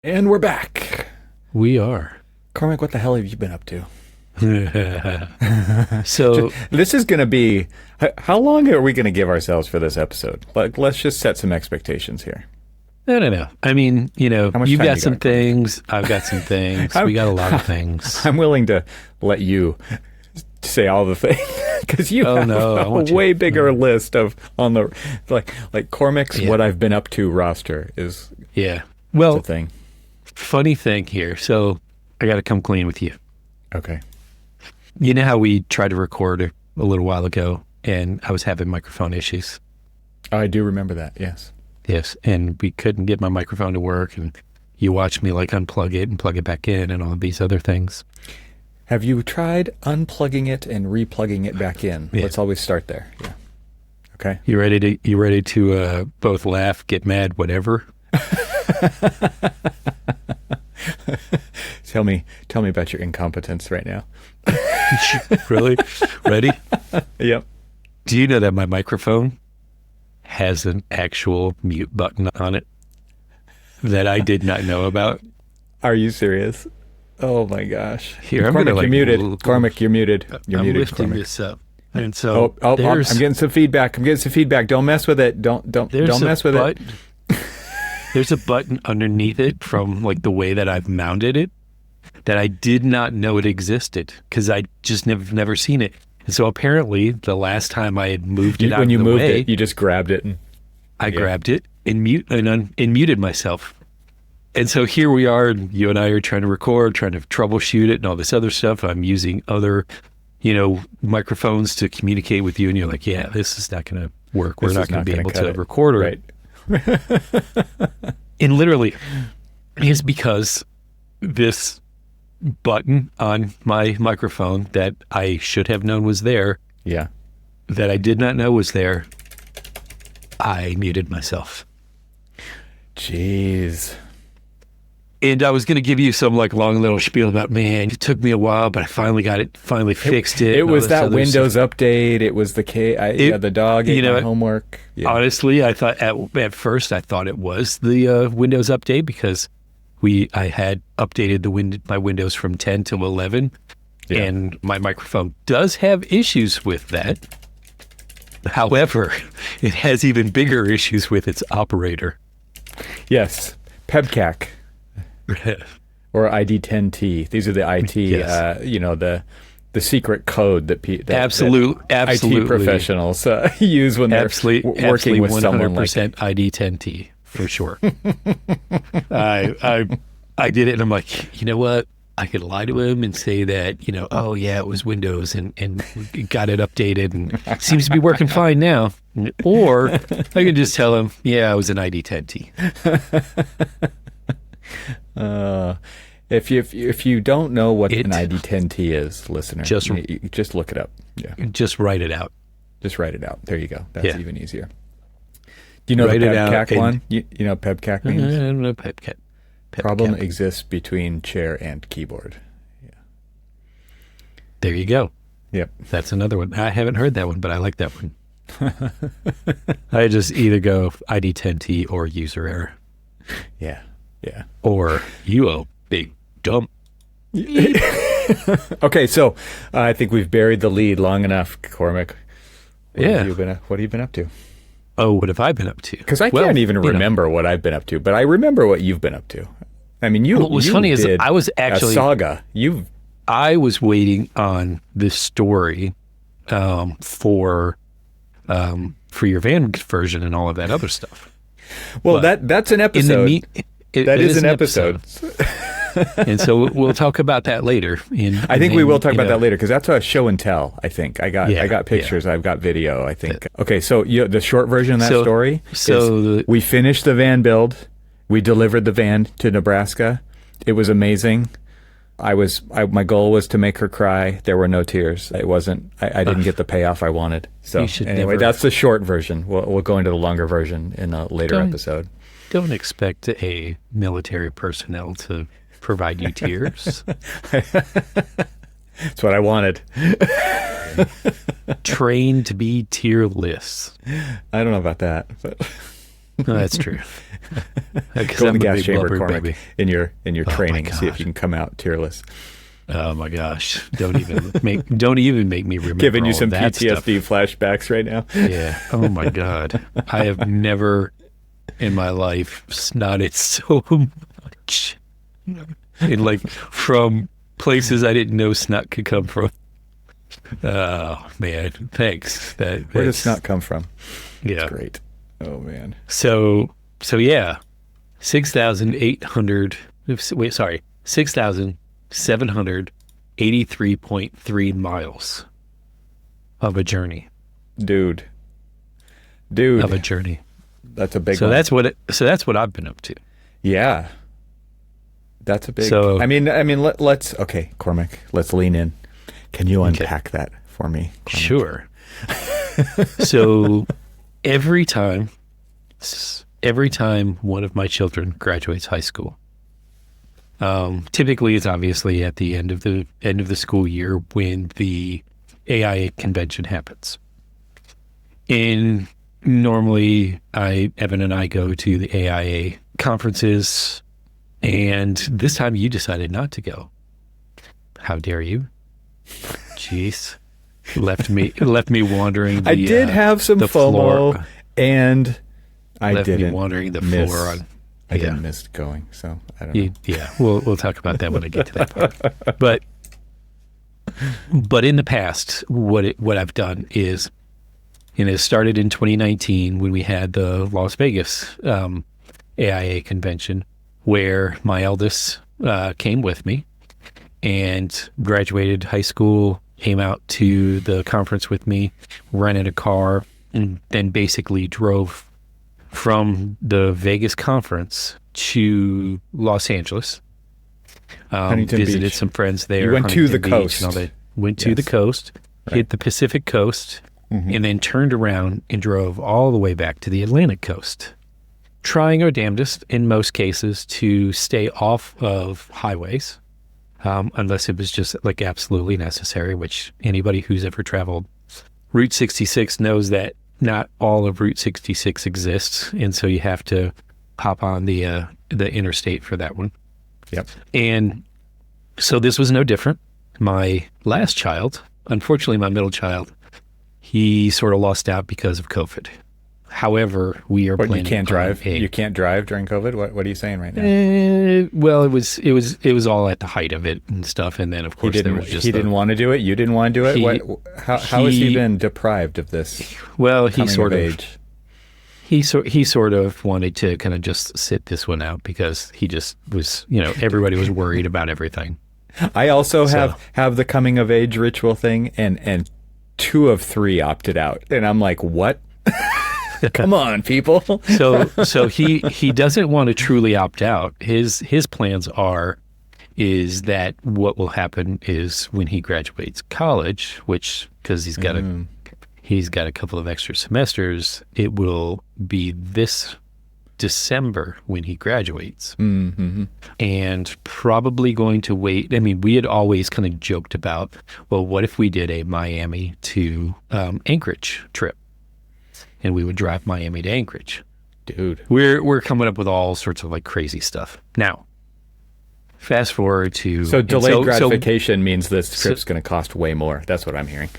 And we're back. We are. Cormac, what the hell have you been up to? So this is going to be, how long are we going to give ourselves for this episode? Like, let's just set some expectations here. No. I mean, How much you've time got you some got? things. I've got some things. We got a lot of things. I'm willing to let you say all the things because you have a way bigger list of on the like Cormac's what I've been up to roster is Well, the thing. Funny thing here. So I got to come clean with you. Okay. You know how we tried to record a little while ago and I was having microphone issues? I do remember that. Yes. Yes. And we couldn't get my microphone to work and you watched me like unplug it and plug it back in and all of these other things. Have you tried unplugging it and replugging it back in? Yeah. Let's always start there. Yeah. Okay. You ready to both laugh, get mad, whatever? Tell me about your incompetence right now. Really? Ready? Yep. Do you know that my microphone has an actual mute button on it that I did not know about? Are you serious? Oh my gosh. Here, I'm Cormac, gonna, you're muted. Cormac, you're muted. You're I'm muted, lifting Cormac. this up. And so I'm getting some feedback. Don't mess with it. Don't mess with it. There's a button underneath it from like the way that I've mounted it that I did not know it existed because I just never seen it. And so apparently the last time I had moved it out when you of the moved way, it, you just grabbed it and I grabbed it and muted myself. And so here we are, and you and I are trying to record, trying to troubleshoot it and all this other stuff. I'm using other, microphones to communicate with you. And you're like, yeah, this is not going to work. We're not going to be able to record it. Right. And literally, it's because this button on my microphone that I should have known was there, that I did not know was there, I muted myself. Jeez. And I was going to give you some like long little spiel about, man, it took me a while, but I finally got it, fixed it. It was that Windows update. It was the the dog ate my homework. Yeah. Honestly, I thought at first I thought it was the Windows update because I had updated my Windows from 10 to 11, and my microphone does have issues with that. However, it has even bigger issues with its operator. Yes, PEBCAC. Or ID10T. These are the IT, the secret code that absolutely IT professionals use when they're working with someone like 100% ID10T for sure. I did it and I'm like, you know what? I could lie to him and say that, oh yeah, it was Windows and got it updated and it seems to be working fine now. Or I can just tell him, yeah, it was an ID10T. If you don't know what an ID10T is, listener, just look it up. Yeah, just write it out. Just write it out. There you go. That's even easier. Do you know write the PEBCAC one? You know what PEBCAC means? I don't know PEBCAC. Problem exists between chair and keyboard. Yeah. There you go. Yep. That's another one. I haven't heard that one, but I like that one. I just either go ID10T or user error. Yeah. Yeah. Or you a big dump. Okay, so I think we've buried the lead long enough, Cormac. What have you been up to? Oh, what have I been up to? Because I can't even remember what I've been up to, but I remember what you've been up to. I mean, what was funny is I was actually a saga. I was waiting on this story for your van version and all of that other stuff. Well, that's an episode. That is an episode. And so we'll talk about that later. I think we will talk about that later because that's a show and tell. I think I got pictures. I've got video. I think. Okay, so the short version of that story. So we finished the van build. We delivered the van to Nebraska. It was amazing. My goal was to make her cry. There were no tears. It wasn't. I didn't get the payoff I wanted. So anyway, that's the short version. We'll go into the longer version in a later episode. Don't expect a military personnel to provide you tears. That's what I wanted. Trained to be tearless. I don't know about that, but No, that's true. Go in the gas chamber, Cormac, baby. in your training. See if you can come out tearless. Oh my gosh! Don't even make me remember. Giving you some PTSD flashbacks right now. Yeah. Oh my God! I have never in my life snotted so much, and like from places I didn't know snot could come from. Oh man! Thanks. Where does snot come from? Yeah. That's great. Oh man. So yeah, 6,783.3 miles of a journey. Dude. Of a journey. That's a big so one. that's what I've been up to. Yeah. That's a big. So I mean, let's okay, Cormac. Let's lean in. Can you unpack that for me, Cormac? Sure. So every time one of my children graduates high school, typically it's obviously at the end of the school year when the AIA convention happens. And normally Evan and I go to the AIA conferences, and this time you decided not to go. How dare you? Jeez. Left me wandering. I did have some FOMO, floor. And I left didn't me wandering the miss, floor. I didn't miss going, so I don't know. Yeah, we'll talk about that when I get to that part. But in the past, what I've done is, it started in 2019 when we had the Las Vegas AIA convention, where my eldest came with me and graduated high school, came out to the conference with me, rented a car, and then basically drove from the Vegas conference to Los Angeles. Visited Beach. Some friends there. You went to the coast. Went to the coast, hit the Pacific coast, and then turned around and drove all the way back to the Atlantic coast, trying our damnedest in most cases to stay off of highways. Unless it was just like absolutely necessary, which anybody who's ever traveled Route 66 knows that not all of Route 66 exists, and so you have to hop on the interstate for that one. Yep. And so this was no different. My last child, unfortunately my middle child, he sort of lost out because of COVID. However, we are planning. You can't drive. You can't drive during COVID. What are you saying right now? Well, it was all at the height of it and stuff, and then of course there was just he didn't want to do it. You didn't want to do it. How has he been deprived of this? Well, he sort of wanted to kind of just sit this one out because he just was, everybody was worried about everything. I also have the coming of age ritual thing, and 2 of 3 opted out, and I'm like, what? Come on, people. So he doesn't want to truly opt out. His plans is that what will happen is when he graduates college, which because he's got a couple of extra semesters, it will be this December when he graduates, and probably going to wait. I mean, we had always kind of joked about, well, what if we did a Miami to Anchorage trip? And we would drive Miami to Anchorage. Dude. We're coming up with all sorts of like crazy stuff. Now, fast forward to... So delayed gratification means this trip's going to cost way more. That's what I'm hearing.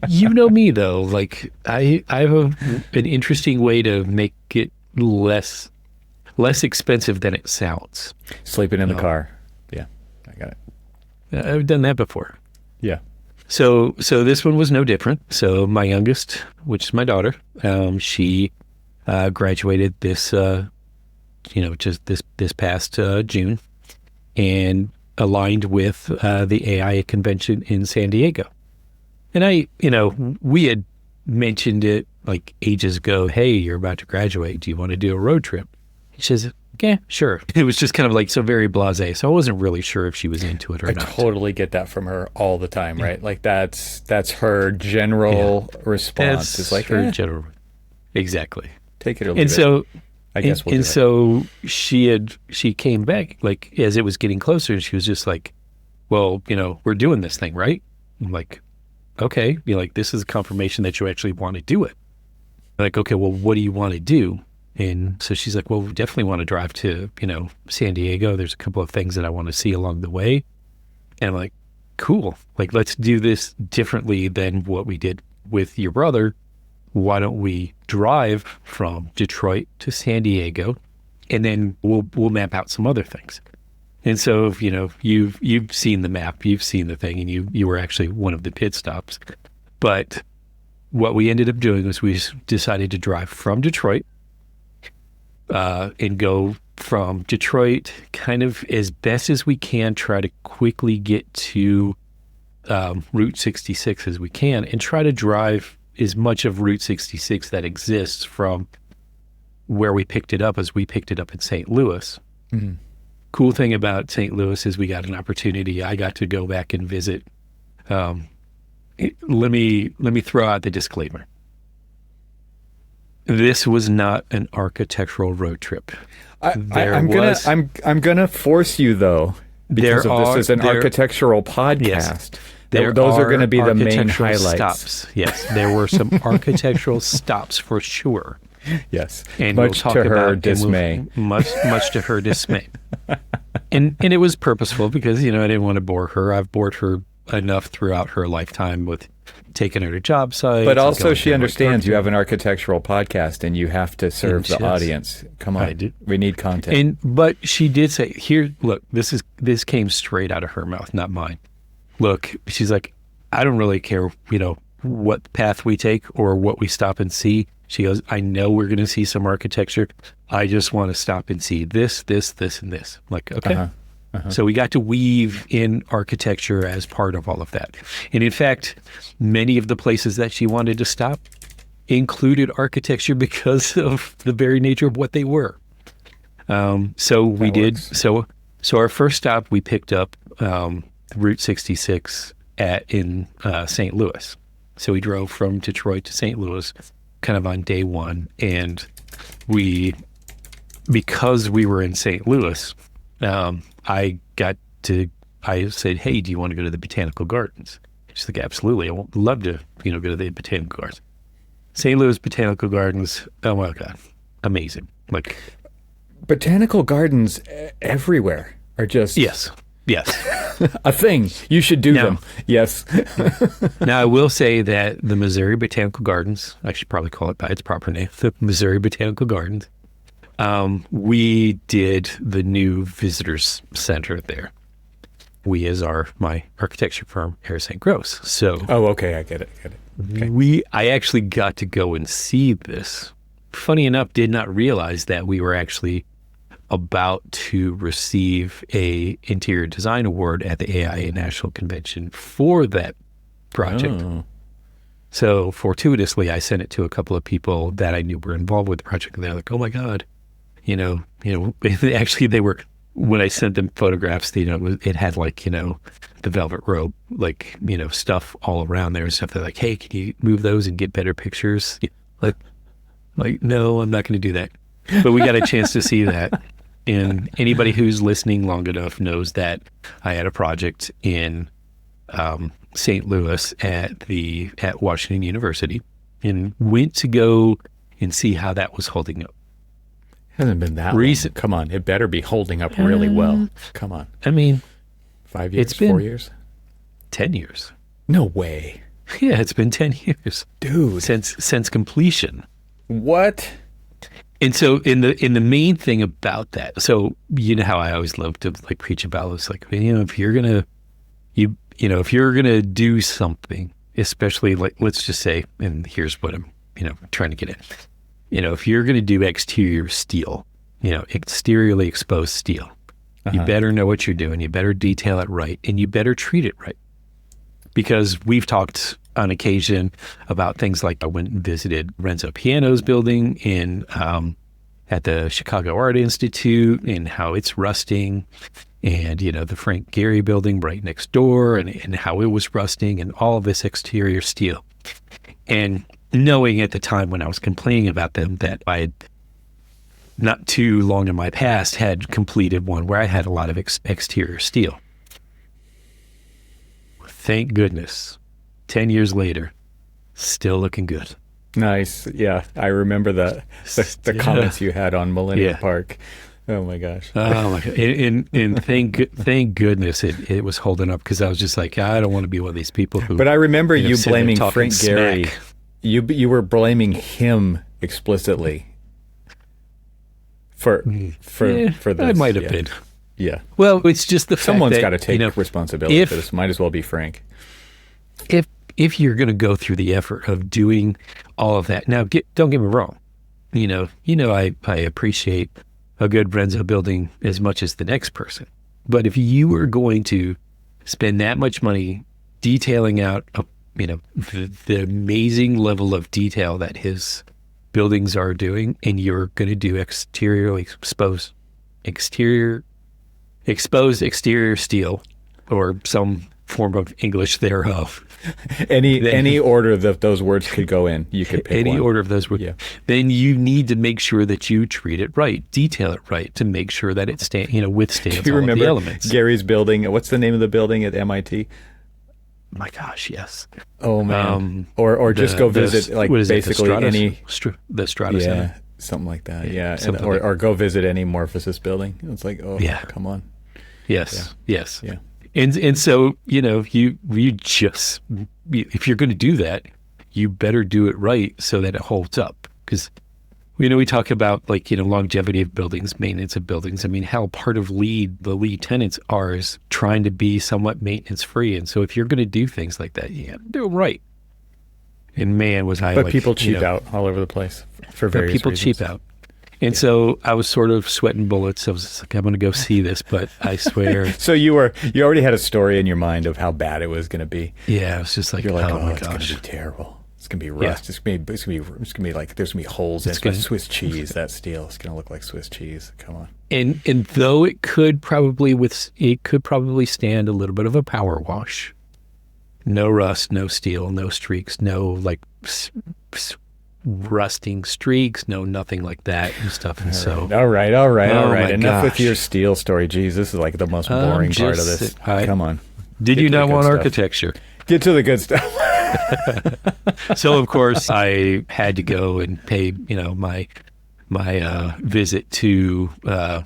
You know me, though. Like, I have an interesting way to make it less expensive than it sounds. Sleeping in the car. Yeah, I got it. I've done that before. Yeah. So this one was no different. So my youngest, which is my daughter, she graduated this, just this past June, and aligned with the AIA convention in San Diego. And we had mentioned it like ages ago. Hey, you're about to graduate. Do you want to do a road trip? She says, yeah, sure. It was just kind of like so very blasé. So I wasn't really sure if she was into it or not. I totally get that from her all the time, right? Like that's her general response. It's like her general, exactly. Take it or leave and so, it. I guess we'll and do so she came back like as it was getting closer, and she was just like, "Well, we're doing this thing, right?" I'm like, "Okay." Be like, "This is a confirmation that you actually want to do it." Like, okay, well, what do you want to do? And so she's like, well, we definitely want to drive to, San Diego. There's a couple of things that I want to see along the way. And I'm like, cool. Like, let's do this differently than what we did with your brother. Why don't we drive from Detroit to San Diego, and then we'll map out some other things. And so, you've seen the map, you've seen the thing, and you were actually one of the pit stops. But what we ended up doing was we decided to drive from Detroit and go from Detroit kind of as best as we can, try to quickly get to Route 66 as we can, and try to drive as much of Route 66 that exists from where we picked it up as we picked it up in St. Louis. Mm-hmm. Cool thing about St. Louis is we got an opportunity. I got to go back and visit. Let me throw out the disclaimer. This was not an architectural road trip. I'm gonna force you though, because this is an architectural podcast. Yes. Those are going to be the main highlights. Stops. Yes, there were some architectural stops for sure. Yes, and much to her dismay. Much to her dismay. And it was purposeful because, I didn't want to bore her. I've bored her enough throughout her lifetime with taking her to job sites. But also she understands you have an architectural podcast and you have to serve the audience. Come on, we need content. But she did say, here, look, this came straight out of her mouth, not mine. Look, she's like, I don't really care, what path we take or what we stop and see. She goes, I know we're going to see some architecture. I just want to stop and see this, this, this, and this. I'm like, okay. Uh-huh. So we got to weave in architecture as part of all of that. And in fact, many of the places that she wanted to stop included architecture because of the very nature of what they were. So we did. So our first stop, we picked up Route 66 in St. Louis. So we drove from Detroit to St. Louis kind of on day one. And because we were in St. Louis, I said, hey, do you want to go to the Botanical Gardens? She's like, absolutely. I would love to, go to the Botanical Gardens. St. Louis Botanical Gardens, oh my God, amazing. Like, Botanical Gardens everywhere are just... Yes. a thing. You should do them. Yes. Now, I will say that the Missouri Botanical Gardens, I should probably call it by its proper name, the Missouri Botanical Gardens, we did the new visitors center there. We as my architecture firm, Harris St. Gross. So. Oh, okay. I get it. Okay. I actually got to go and see this. Funny enough, did not realize that we were actually about to receive a interior design award at the AIA National Convention for that project. Oh. So fortuitously, I sent it to a couple of people that I knew were involved with the project. And they're like, oh my God, actually they were, when I sent them photographs, it had like, the velvet rope, like, stuff all around there and stuff. They're like, hey, can you move those and get better pictures? Like, no, I'm not going to do that. But we got a chance to see that. And anybody who's listening long enough knows that I had a project in St. Louis at Washington University and went to go and see how that was holding up. Hasn't been that long. Come on, it better be holding up really well. Come on. I mean, 5 years, 4 years? 10 years. No way. Yeah, it's been 10 years. Dude. Since completion. What? And so in the main thing about that, so you know how I always love to like preach about this, like, if you're gonna do something, especially like, let's just say, and here's what I'm trying to get at, if you're gonna do exterior steel, exteriorly exposed steel, you better know what you're doing, you better detail it right, and you better treat it right, because we've talked on occasion about things like I went and visited Renzo Piano's building at the Chicago Art Institute and how it's rusting, and the Frank Gehry building right next door and how it was rusting, and all of this exterior steel. And knowing at the time when I was complaining about them that I had not too long in my past had completed one where I had a lot of exterior steel. Thank goodness. 10 years later, still looking good. Nice. Yeah. I remember the comments you had on Millennium Park. Oh my gosh. Oh my God. And thank goodness it was holding up, because I was just like, I don't want to be one of these people who. But I remember you blaming Frank Gehry. You were blaming him explicitly for this. I might have been. Yeah. Well, it's just the fact someone's that, got to take responsibility for this. Might as well be Frank. If you're going to go through the effort of doing all of that, now don't get me wrong. I appreciate a good Renzo building as much as the next person. But if you were going to spend that much money detailing out, the amazing level of detail that his buildings are doing, and you're going to do exposed exterior steel, or some form of English thereof. Any order that those words could go in, you could pick any one. order of those words. Yeah. Then you need to make sure that you treat it right, detail it right, to make sure that it withstands Do you all remember of the elements. Gary's building? What's the name of the building at MIT? My gosh, yes. Oh man. Or just go visit basically any the Strata Center. Something like that. Yeah. Or go visit any Morphosis building. It's like, come on. Yes. Yeah. Yes. Yeah. And so, you just, if you're going to do that, you better do it right so that it holds up. Because, we talk about longevity of buildings, maintenance of buildings. I mean, how part of the lead tenants is trying to be somewhat maintenance free. And so if you're going to do things like that, you have to do them right. And man, was I But people cheap out all over the place for various people reasons. cheap out. And so I was sort of sweating bullets. I was just like, I'm going to go see this, but I swear. So you already had a story in your mind of how bad it was going to be. Yeah, I was just like, you're like, oh my it's gosh, going to be terrible. It's going to be rust. Yeah. It's going to be like there's going to be holes. It's like Swiss cheese. That steel. It's going to look like Swiss cheese. Come on. And though it could probably stand a little bit of a power wash. No rust, no steel, no streaks, no rusting streaks, no nothing like that and stuff. And all right. Enough with your steel story. Jeez, this is like the most boring part of this. Come on. Did you not want architecture? Get to the good stuff. So of course I had to go and pay, my visit to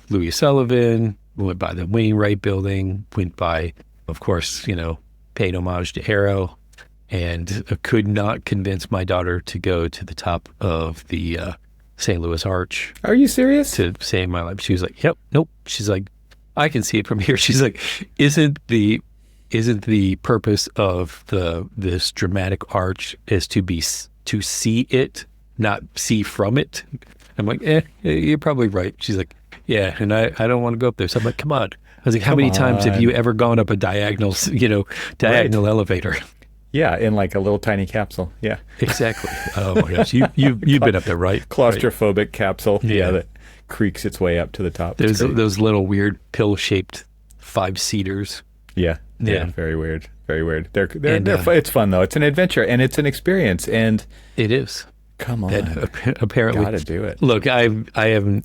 Louis Sullivan. Went by the Wainwright building. Went by, of course, paid homage to Arrow. And could not convince my daughter to go to the top of the St. Louis Arch. Are you serious? To save my life. She was like, "Yep, nope." She's like, "I can see it from here." She's like, "Isn't the purpose of this dramatic arch is to see it, not see from it?" I'm like, you're probably right. She's like, "Yeah," and I don't want to go up there. So I'm like, "Come on." I was like, "How many times have you ever gone up a diagonal elevator?" Yeah, in like a little tiny capsule. Yeah, exactly. Oh my gosh, you've been up there, right? Claustrophobic capsule. Yeah, that creaks its way up to the top. There's those little weird pill-shaped 5-seaters. Yeah, very weird, very weird. They're it's fun though. It's an adventure and it's an experience, and it is. Come on, apparently, gotta do it. Look,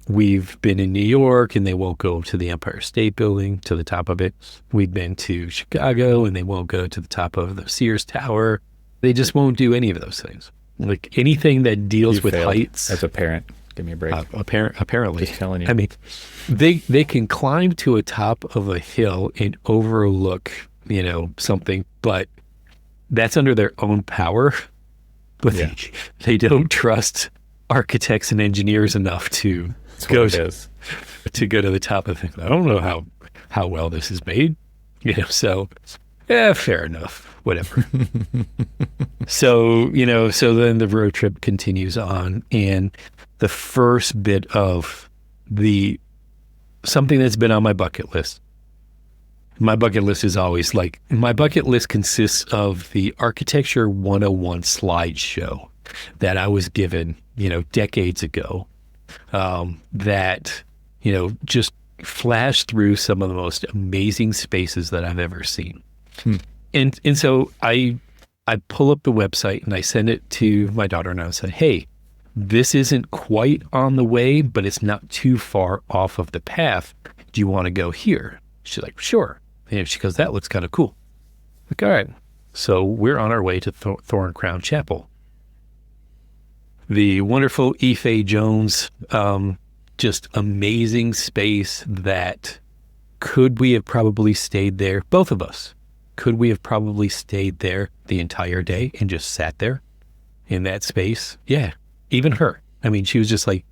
we've been in New York, and they won't go to the Empire State Building, to the top of it. We've been to Chicago, and they won't go to the top of the Sears Tower. They just won't do any of those things. Like anything that deals with heights. As a parent, give me a break. Apparently, just telling you. I mean, they can climb to a top of a hill and overlook, something, but that's under their own power. But they don't trust architects and engineers enough to go to the top of it. I don't know how well this is made, So, fair enough, whatever. So then the road trip continues on, and the first bit of something that's been on my bucket list. My bucket list is always my bucket list consists of the Architecture 101 slideshow that I was given, decades ago, that, just flashed through some of the most amazing spaces that I've ever seen. And so I pull up the website and I send it to my daughter and I said, "Hey, this isn't quite on the way, but it's not too far off of the path. Do you want to go here?" She's like, "Sure." And she goes, "That looks kind of cool." Like, all right. So we're on our way to Thorncrown Chapel. the wonderful Ife Jones, just amazing space that could we have probably stayed there, both of us, could we have probably stayed there the entire day and just sat there in that space? Yeah, even her. I mean, she was just like,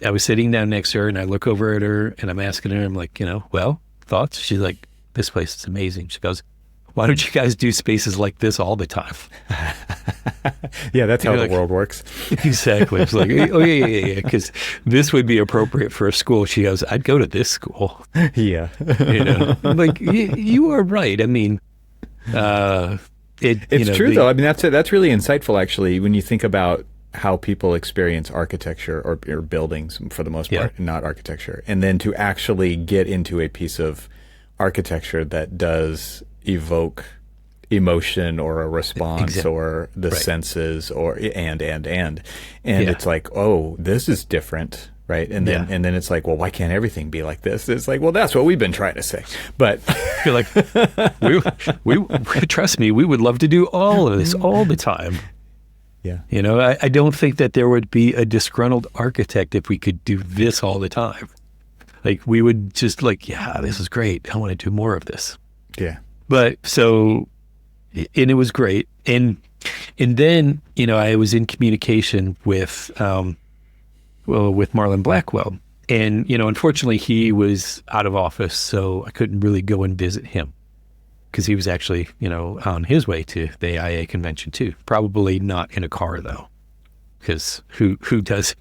I was sitting down next to her and I look over at her and I'm asking her, I'm like, well, thoughts? She's like, this place is amazing. She goes, why don't you guys do spaces like this all the time? Yeah, that's how the world works. Exactly. It's like, oh, yeah, because this would be appropriate for a school. She goes, I'd go to this school. Yeah. I'm like, you are right. I mean, it's true, though. I mean, that's really insightful, actually, when you think about how people experience architecture or buildings, for the most part, not architecture. And then to actually get into a piece of architecture that does evoke emotion or a response or the senses and it's like, oh, this is different, right? And then it's like, well, why can't everything be like this? It's like, well, that's what we've been trying to say. But you're like, we trust me, we would love to do all of this all the time. Yeah. I don't think that there would be a disgruntled architect if we could do this all the time. Like, we would just like, yeah, this is great. I want to do more of this. Yeah. But and it was great. And then, I was in communication with Marlon Blackwell. And, unfortunately, he was out of office, so I couldn't really go and visit him because he was actually, on his way to the AIA convention too. Probably not in a car, though, because who drives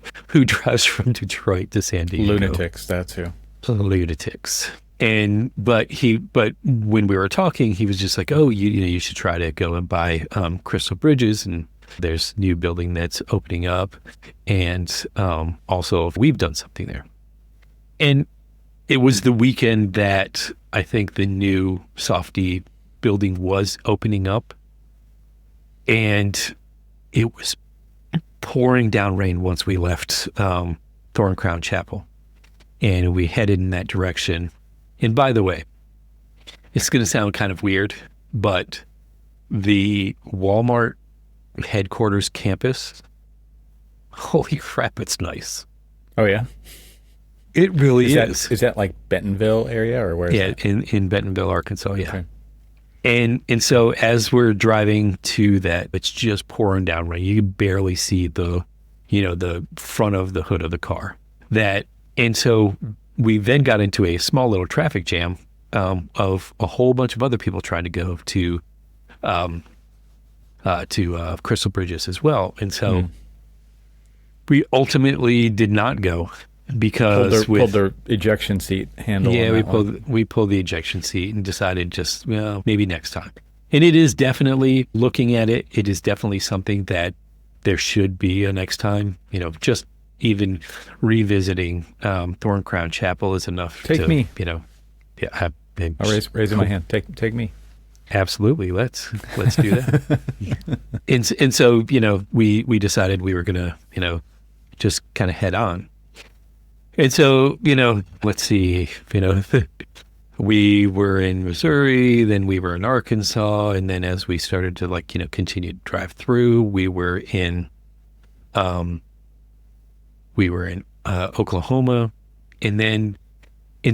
from Detroit to San Diego? Lunatics, that's who. Lunatics. But when we were talking, he was just like, oh, you should try to go and buy Crystal Bridges, and there's new building that's opening up, and also we've done something there. And it was the weekend that I think the new Softy building was opening up, and it was pouring down rain once we left Thorncrown Chapel, and we headed in that direction. And by the way, it's going to sound kind of weird, but the Walmart headquarters campus, holy crap, it's nice. Oh, yeah? It really is. Is that like Bentonville area, or where is that? In Bentonville, Arkansas, yeah. Okay. And so as we're driving to that, it's just pouring down rain. You can barely see the front of the hood of the car. And so we then got into a small little traffic jam of a whole bunch of other people trying to go to Crystal Bridges as well. And so we ultimately did not go because pulled their ejection seat handle. Yeah, we pulled the ejection seat and decided just, maybe next time. And it is definitely, looking at it, it is definitely something that there should be a next time. Just even revisiting Thorncrown Chapel is enough. Take me. Yeah, I'll raising my hand. Take me. Absolutely. Let's do that. and so, we decided we were going to, just kind of head on. And so, let's see, we were in Missouri, then we were in Arkansas. And then as we started to continue to drive through, we were in Oklahoma. And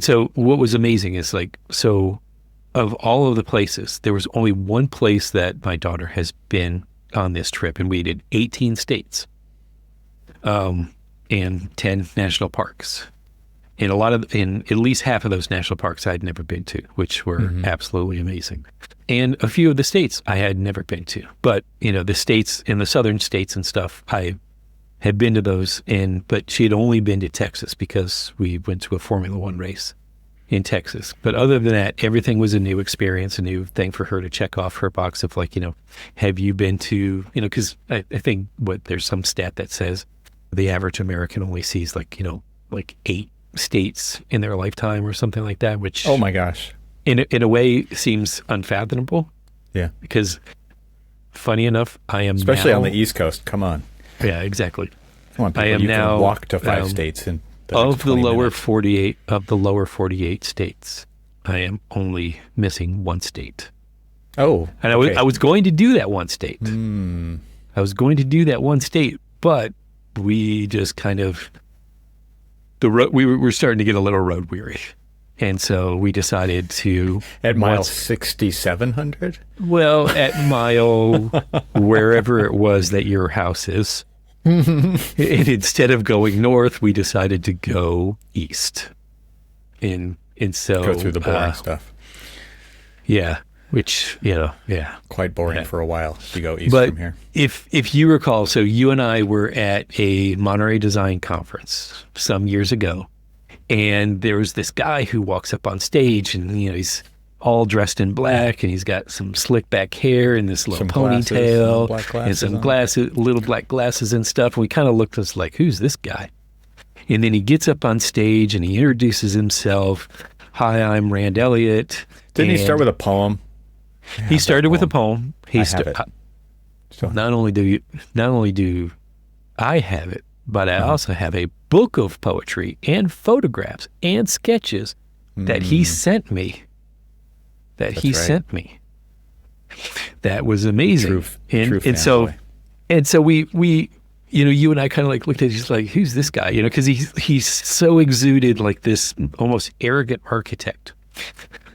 so what was amazing is of all of the places, there was only one place that my daughter has been on this trip, and we did 18 states and 10 national parks. And at least half of those national parks I had never been to, which were absolutely amazing. And a few of the states I had never been to. But, the states in the southern states and stuff, I had been to those, but she had only been to Texas because we went to a Formula One race in Texas. But other than that, everything was a new experience, a new thing for her to check off her box of have you been to, because I think there's some stat that says the average American only sees 8 states in their lifetime or something like that, which, oh my gosh, in a way seems unfathomable. Yeah. Because funny enough, I am especially now, on the East Coast. Come on. Yeah, exactly. Come on, people. I am now can walk to 5 states in the lower 48 of the lower 48 states. I am only missing one state. Oh, and I was going to do that one state. I was going to do that one state, but we just kind of, we were starting to get a little road weary. And so we decided to... At mile 6,700? Well, at mile wherever it was that your house is. And instead of going north, we decided to go east. And so... Go through the boring stuff. Yeah. Which, quite boring for a while to go east but from here. If you recall, so you and I were at a Monterey Design Conference some years ago, and there was this guy who walks up on stage, and he's all dressed in black, and he's got some slick back hair and this little ponytail and some glasses, little black glasses and stuff. And we kind of looked at us like, who's this guy? And then he gets up on stage and he introduces himself. Hi, I'm Rand Elliott. Didn't he start with a poem? He started with a poem. Not only do I have it, but I also have a book of poetry and photographs and sketches that he sent me. That was amazing. And so we you and I kind of like looked at it, just like, who's this guy? Because he's so exuded like this almost arrogant architect,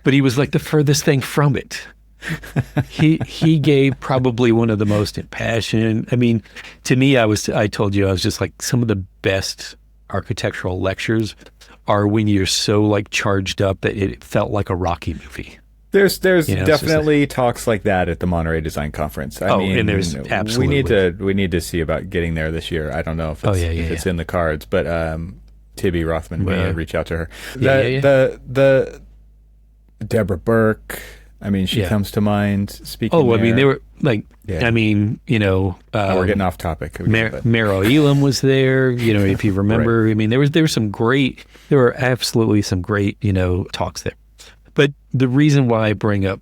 but he was like the furthest thing from it. He gave probably one of the most impassioned. I mean, to me, I told you I was just like, some of the best architectural lectures are when you're so like charged up that it felt like a Rocky movie. There's definitely talks like that at the Monterey Design Conference. I mean, and there's absolutely we need to see about getting there this year. I don't know if it's in the cards, but Tibby Rothman, we need to reach out to her. The Deborah Burke. I mean, she comes to mind. Speaking. Oh, I mean, they were like. Yeah. I mean, we're getting off topic. Meryl Elam was there. If you remember, right. I mean, there were absolutely some great, talks there. But the reason why I bring up,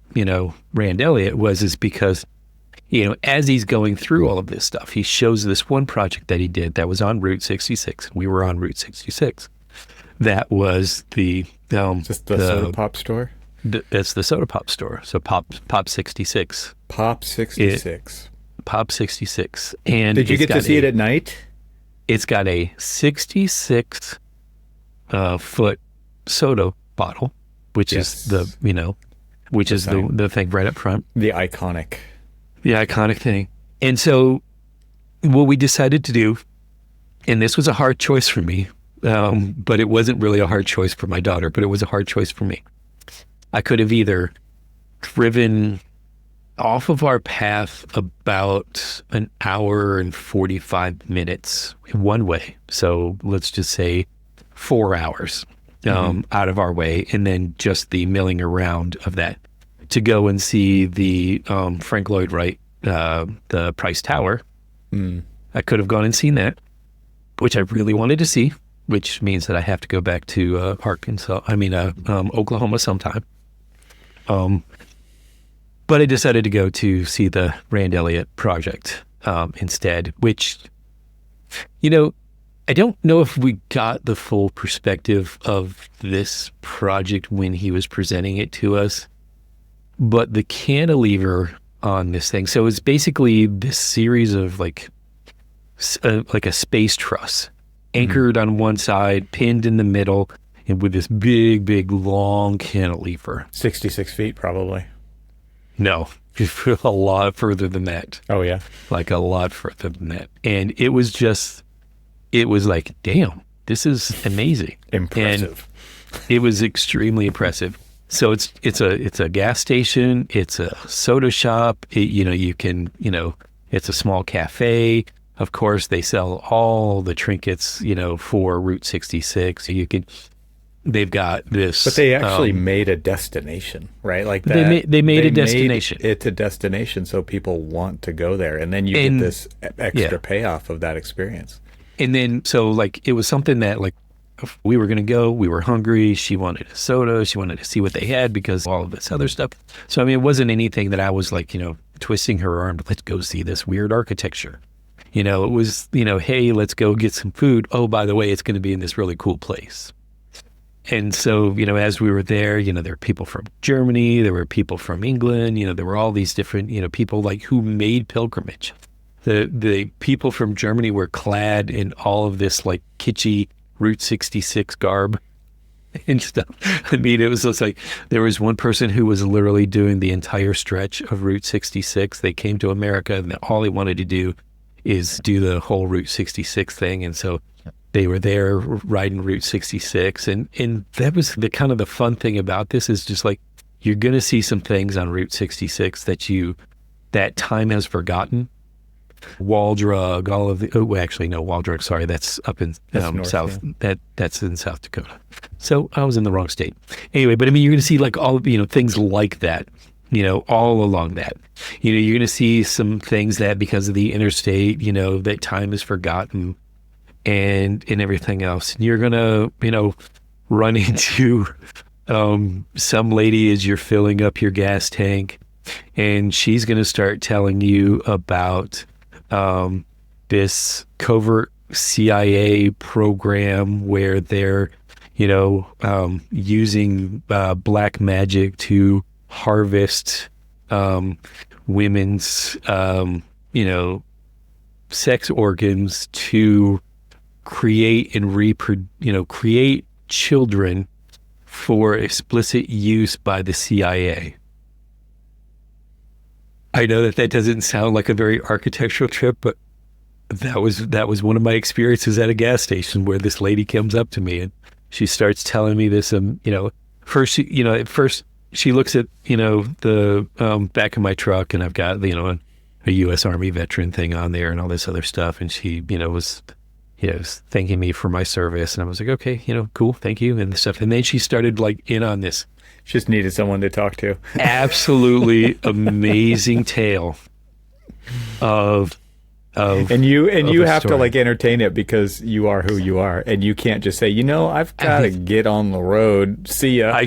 Rand Elliott is because, as he's going through all of this stuff, he shows this one project that he did that was on Route 66. We were on Route 66. That was the just the soda pop store. It's the soda pop store. So Pop 66. Pop 66. Pop 66. And did you get to see it at night? It's got a 66 foot soda bottle, which is the thing right up front. The iconic thing. And so what we decided to do, and this was a hard choice for me, but it wasn't really a hard choice for my daughter, but it was a hard choice for me. I could have either driven off of our path about an hour and 45 minutes one way. So let's just say 4 hours out of our way, and then just the milling around of that to go and see the Frank Lloyd Wright, the Price Tower. I could have gone and seen that, which I really wanted to see, which means that I have to go back to Oklahoma sometime. But I decided to go to see the Rand Elliott project instead, which, I don't know if we got the full perspective of this project when he was presenting it to us, but the cantilever on this thing. So it's basically this series of like a space truss anchored on one side, pinned in the middle, and with this big, big, long cantilever. 66 feet, probably. No, a lot further than that. Oh, yeah? Like a lot further than that. And it was like, damn, this is amazing. Impressive. And it was extremely impressive. So it's a gas station, it's a soda shop, it's a small cafe. Of course, they sell all the trinkets, for Route 66. They've got this. But they actually made a destination, right? Like that. They made a destination. It's a destination, so people want to go there, and then you get this extra payoff of that experience. And then, so like, it was something that like, we were going to go, we were hungry, she wanted a soda, she wanted to see what they had because of all of this other stuff. So, I mean, it wasn't anything that I was like, twisting her arm, let's go see this weird architecture. It was, hey, let's go get some food. Oh, by the way, it's going to be in this really cool place. And so, as we were there, there were people from Germany, there were people from England, there were all these different, people like who made pilgrimage. the people from Germany were clad in all of this like kitschy Route 66 garb and stuff. I mean, it was just like, there was one person who was literally doing the entire stretch of Route 66. They came to America and all they wanted to do is do the whole Route 66 thing. And so they were there riding Route 66. And that was the kind of the fun thing about this, is just like, you're going to see some things on Route 66 that time has forgotten. Wall Drug, all of the, actually no, Wall Drug, sorry, that's up in north, South, that's in South Dakota. So I was in the wrong state. Anyway, but I mean, you're going to see like all, things like that, all along that. You're going to see some things that because of the interstate, that time is forgotten and everything else. And you're going to, run into some lady as you're filling up your gas tank, and she's going to start telling you about this covert CIA program where they're, using black magic to harvest women's, sex organs to create and create children for explicit use by the CIA. I know that doesn't sound like a very architectural trip, but that was one of my experiences at a gas station, where this lady comes up to me and she starts telling me this. First, at first she looks at the back of my truck, and I've got a U.S. Army veteran thing on there and all this other stuff, and she was thanking me for my service, and I was like, okay, cool, thank you, and stuff. And then she started like in on this. Just needed someone to talk to. Absolutely amazing tale of and you have story. To like entertain it, because you are who you are, and you can't just say, I've got to get on the road. See ya. I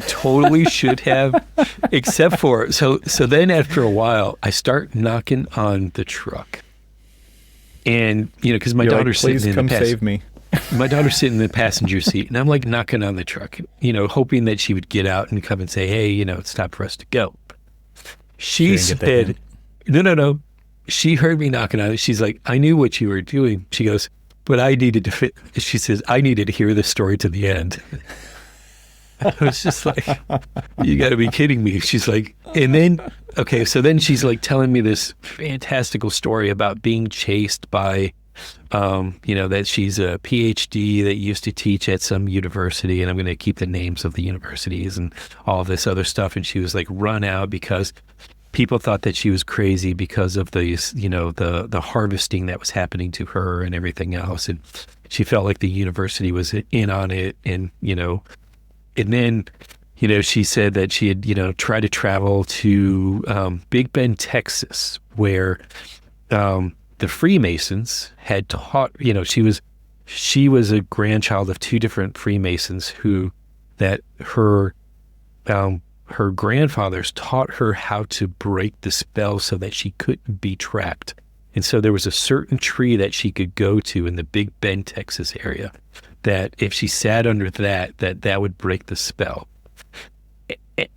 totally should have, except for so then after a while I start knocking on the truck, and because my daughter's like, sitting in the save me. My daughter's sitting in the passenger seat, and I'm like knocking on the truck, hoping that she would get out and come and say, hey, it's time for us to go. She said, no. She heard me knocking on it. She's like, I knew what you were doing. She goes, but I needed to she says, I needed to hear the story to the end. I was just like, you got to be kidding me. She's like, and then, okay, so then she's like telling me this fantastical story about being chased by, that she's a PhD that used to teach at some university, and I'm going to keep the names of the universities and all this other stuff. And she was like run out because people thought that she was crazy because of these, the harvesting that was happening to her and everything else. And she felt like the university was in on it. And, and then, she said that she had, tried to travel to Big Bend, Texas, where the Freemasons had taught, she was a grandchild of two different Freemasons that her grandfathers taught her how to break the spell so that she couldn't be trapped. And so there was a certain tree that she could go to in the Big Bend, Texas area, that if she sat under that would break the spell.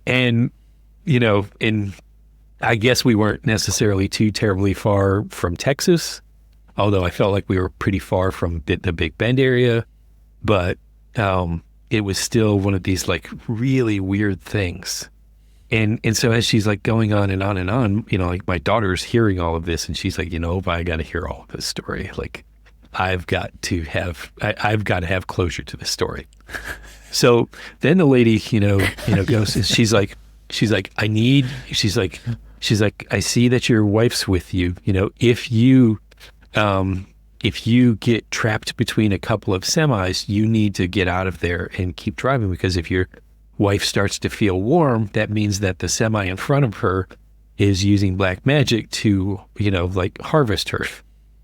And, and I guess we weren't necessarily too terribly far from Texas, although I felt like we were pretty far from the Big Bend area, but it was still one of these like really weird things. And so as she's like going on and on and on, like my daughter's hearing all of this, and she's like, I got to hear all of this story. Like I've got to have closure to this story. So then the lady, goes, and she's like, I see that your wife's with you. If you get trapped between a couple of semis, you need to get out of there and keep driving, because if your wife starts to feel warm, that means that the semi in front of her is using black magic to, harvest her.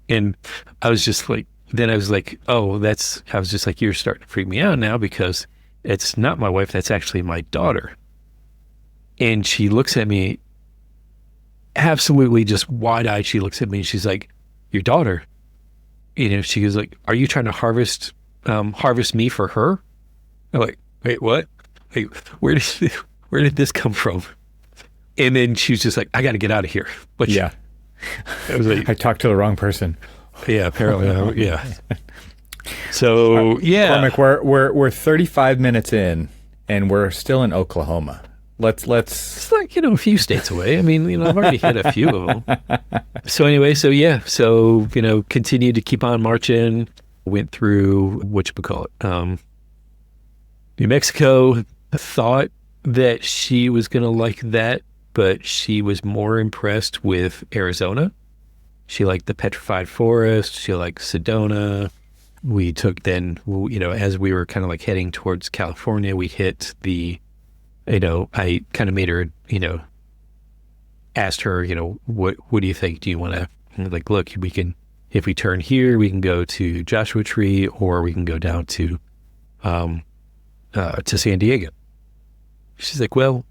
And I was just like, you're starting to freak me out now, because it's not my wife, that's actually my daughter. And she looks at me absolutely just wide-eyed. She looks at me and she's like, your daughter? She goes like, are you trying to harvest me for her? I'm like, wait, what? Wait, where did this come from? And then she was just like, I got to get out of here. I was like, I talked to the wrong person. Yeah, apparently. Yeah. So yeah, Cormac, we're 35 minutes in, and we're still in Oklahoma. Let's. It's like, a few states away. I mean, I've already hit a few of them. So anyway, so continued to keep on marching. Went through New Mexico. Thought that she was going to like that, but she was more impressed with Arizona. She liked the petrified forest. She liked Sedona. We took then, as we were kind of like heading towards California, we hit the, I kind of made her, asked her, what do you think? Do you want to, like, look, we can, if we turn here, we can go to Joshua Tree, or we can go down to San Diego. She's like, well,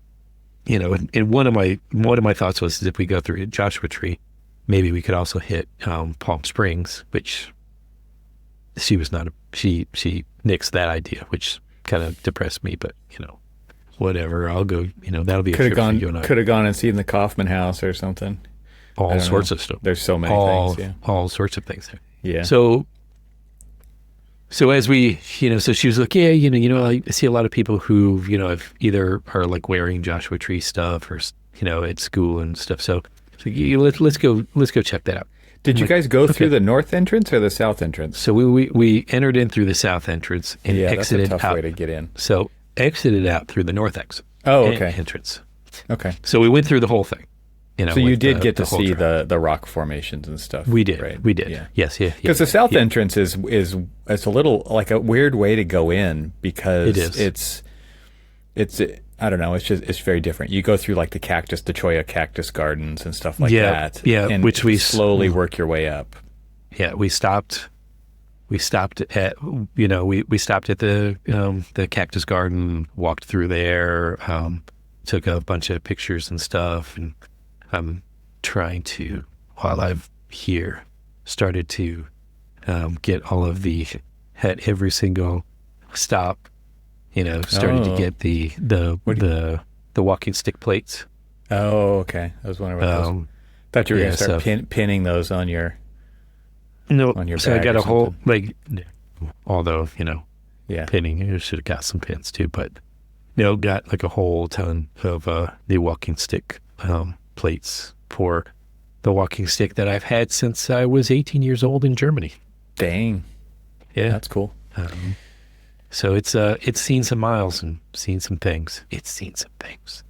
and one of my thoughts was, if we go through Joshua Tree, maybe we could also hit Palm Springs, which she was not. She nixed that idea, which kind of depressed me. But whatever. I'll go. That'll be a trip for you and I. Could have gone and seen the Kaufman House or something. All sorts of stuff. There's so many things. Yeah. All sorts of things there. Yeah. So as we, so she was like, yeah, I see a lot of people who, have either are like wearing Joshua Tree stuff or, at school and stuff. So let's go check that out. Did you guys go through the north entrance or the south entrance? So we entered in through the south entrance and exited out. That's a tough way to get in. So exited out through the north exit. Oh, okay. Entrance. Okay. So we went through the whole thing. So you did get to see the rock formations and stuff. We did. Right? We did. Yeah. Yes. Yeah. Because the south entrance is it's a little like a weird way to go in, because it's I don't know. It's very different. You go through like the Cholla cactus gardens and stuff like that. Yeah. And which we slowly work your way up. Yeah. We stopped at we stopped at the cactus garden, walked through there, took a bunch of pictures and stuff, and I'm trying to, while I'm here, started to get all of at every single stop, started to get the walking stick plates. Oh, okay. I was wondering about those. Thought you were going to start pinning those on your on your bag. So I got a whole, something. although, pinning, I should have got some pins too, but, got like a whole ton of the walking stick plates for the walking stick that I've had since I was 18 years old in Germany. Dang. Yeah. That's cool. So it's seen some miles and seen some things. It's seen some things.